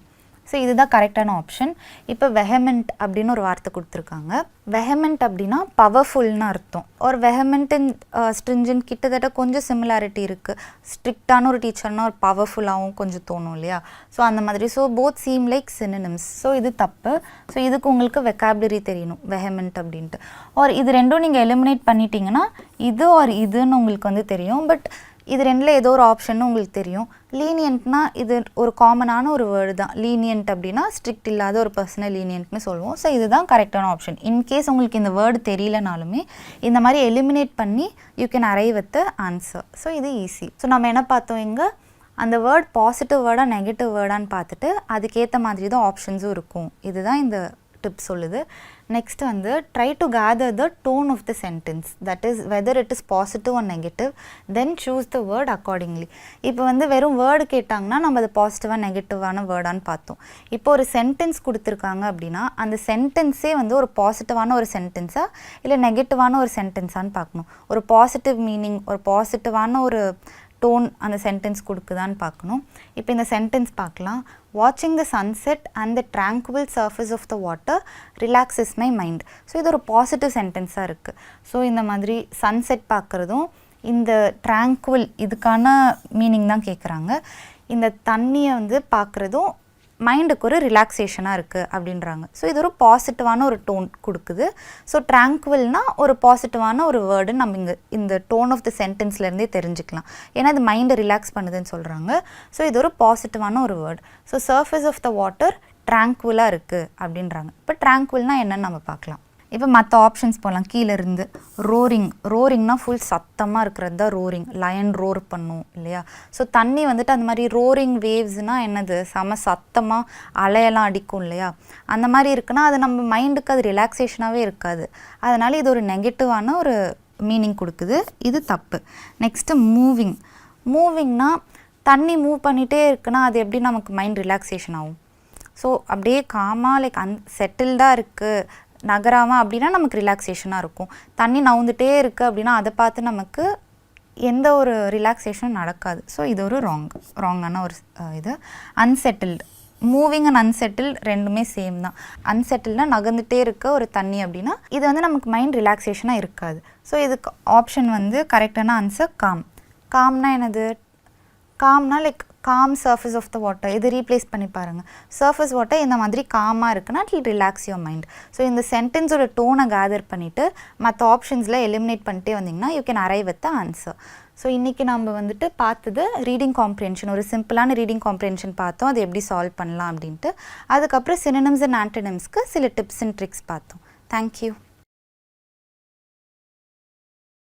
ஸோ இதுதான் கரெக்டான ஆப்ஷன். இப்போ வெஹமெண்ட் அப்படின்னு ஒரு வார்த்தை கொடுத்துருக்காங்க. வெஹமெண்ட் அப்படின்னா பவர்ஃபுல்னு அர்த்தம். ஒரு வெஹமெண்ட் அண்ட் ஸ்ட்ரிஞ்சன்ட் கிட்டத்தட்ட கொஞ்சம் சிமிலாரிட்டி இருக்குது. ஸ்ட்ரிக்டான ஒரு டீச்சர்னால் ஒரு பவர்ஃபுல்லாகவும் கொஞ்சம் தோணும் இல்லையா. ஸோ அந்த மாதிரி. So both seem like synonyms. So இது தப்பு. ஸோ இதுக்கு உங்களுக்கு வெக்காபுலரி தெரியணும் வெஹமெண்ட் அப்படின்ட்டு. ஒரு இது ரெண்டும் நீங்கள் எலிமினேட் பண்ணிட்டீங்கன்னா இது ஒரு இதுன்னு உங்களுக்கு வந்து தெரியும். பட் இது ரெண்டில் ஏதோ ஒரு ஆப்ஷன் உங்களுக்கு தெரியும். லீனியன்ட்னா இது ஒரு காமனான ஒரு வேர்டு தான். லீனியன்ட் அப்படின்னா ஸ்ட்ரிக்ட் இல்லாத ஒரு பர்சனை லீனியன்ட்னு சொல்லுவோம். ஸோ இதுதான் கரெக்டான ஆப்ஷன். இன்கேஸ் இன்கேஸ் உங்களுக்கு இந்த வேர்டு தெரியலனாலுமே இந்த மாதிரி எலிமினேட் பண்ணி you can arrive with the answer. So இது ஈஸி. ஸோ நம்ம என்ன பார்த்தோம் இங்கே, அந்த வேர்ட் பாசிட்டிவ் வேர்டா நெகட்டிவ் வேர்டான்னு பார்த்துட்டு அதுக்கேற்ற மாதிரி தான் ஆப்ஷன்ஸும் இருக்கும். இதுதான் இந்த டிப் சொல்லுது. நெக்ஸ்ட் வந்து try to gather the tone of the sentence, that is whether it is positive or negative, then choose the word accordingly. இப்போ வந்து வெறும் வேர்டு கேட்டாங்கன்னா நம்ம அது பாசிட்டிவாக நெகட்டிவான வேர்டான்னு பார்த்தோம். இப்போ ஒரு சென்டென்ஸ் கொடுத்துருக்காங்க அப்படின்னா அந்த சென்டென்ஸே வந்து ஒரு பாசிட்டிவான ஒரு சென்டென்ஸா இல்லை நெகட்டிவான ஒரு சென்டென்ஸான்னு பார்க்கணும். ஒரு பாசிட்டிவ் மீனிங், ஒரு பாசிட்டிவான ஒரு டோன் அந்த சென்டென்ஸ் கொடுக்குதான்னு பார்க்கணும். இப்போ இந்த சென்டென்ஸ் பார்க்கலாம். வாட்சிங் the sunset and the tranquil surface of the water relaxes my mind. So இது ஒரு பாசிட்டிவ் சென்டென்ஸாக இருக்குது. ஸோ இந்த மாதிரி சன்செட் பார்க்குறதும் இந்த ட்ராங்குவல் இதுக்கான மீனிங் தான் கேட்குறாங்க. இந்த தண்ணியை வந்து பார்க்குறதும் மைண்டுக்கு ஒரு ரிலாக்ஸேஷனாக இருக்குது அப்படின்றாங்க. ஸோ இது ஒரு பாசிட்டிவான ஒரு டோன் கொடுக்குது. ஸோ ட்ராங்குவல்னா ஒரு பாசிட்டிவான ஒரு வேர்டுன்னு நம்ம இங்கே இந்த டோன் ஆஃப் த சென்டென்ஸ்லேருந்தே தெரிஞ்சுக்கலாம். ஏன்னா இது மைண்டை ரிலாக்ஸ் பண்ணுதுன்னு சொல்கிறாங்க. ஸோ இது ஒரு பாசிட்டிவான ஒரு word. So surface of the water ட்ராங்குவலாக இருக்குது அப்படின்றாங்க. இப்போ ட்ராங்குவல்னால் என்னன்னு நம்ம பார்க்கலாம். இப்போ மற்ற ஆப்ஷன்ஸ் போகலாம். கீழே இருந்து ரோரிங்னா ஃபுல் சத்தமாக இருக்கிறது தான் ரோரிங். லயன் ரோர் பண்ணும் இல்லையா? ஸோ தண்ணி வந்துட்டு அந்த மாதிரி ரோரிங் வேவ்ஸ்னால் என்னது, செம சத்தமாக அலையெல்லாம் அடிக்கும் இல்லையா? அந்த மாதிரி இருக்குன்னா அது நம்ம மைண்டுக்கு அது ரிலாக்ஸேஷனாகவே இருக்காது. அதனால் இது ஒரு நெகட்டிவான ஒரு மீனிங் கொடுக்குது. இது தப்பு. நெக்ஸ்ட்டு மூவிங்னா தண்ணி மூவ் பண்ணிகிட்டே இருக்குன்னா அது எப்படி நமக்கு மைண்ட் ரிலாக்ஸேஷன் ஆகும்? ஸோ அப்படியே காமாக லைக் செட்டில்டாக இருக்குது நகராமல் அப்படின்னா நமக்கு ரிலாக்ஸேஷனாக இருக்கும். தண்ணி நவுந்துட்டே இருக்குது அப்படின்னா அதை பார்த்து நமக்கு எந்த ஒரு ரிலாக்ஸேஷனும் நடக்காது. ஸோ இது ஒரு ராங்கான ஒரு இது. அன்செட்டில்டு, மூவிங் அண்ட் அன்செட்டில்டு ரெண்டுமே சேம் தான். அன்செட்டில்னா நகர்ந்துகிட்டே இருக்க ஒரு தண்ணி அப்படின்னா இது வந்து நமக்கு மைண்ட் ரிலாக்ஸேஷனாக இருக்காது. ஸோ இதுக்கு ஆப்ஷன் வந்து கரெக்டான ஆன்சர் காம்னா என்னது? காம்னா like calm surface of the water. இது ரீப்ளேஸ் பண்ணி பாருங்கள். சர்ஃபேஸ் வாட்டர் இந்த மாதிரி காமாக இருக்குன்னா it will relax your mind. So இந்த சென்டென்ஸோட டோனை கேதர் பண்ணிவிட்டு மற்ற ஆப்ஷன்ஸில் எலிமினேட் பண்ணிட்டே வந்தீங்கன்னா you can arrive with the answer. So இன்றைக்கி நம்ம வந்துட்டு பார்த்தது ரீடிங் காம்ப்ரிஹென்ஷன். ஒரு சிம்பிளான ரீடிங் காம்ப்ரிஹென்ஷன் பார்த்தோம், அது எப்படி சால்வ் பண்ணலாம் அப்படின்ட்டு. அதுக்கப்புறம் சினோனிம்ஸ் அண்ட் ஆன்டோனிம்ஸ்க்கு சில டிப்ஸ் அண்ட் ட்ரிக்ஸ் பார்த்தோம். தேங்க்யூ.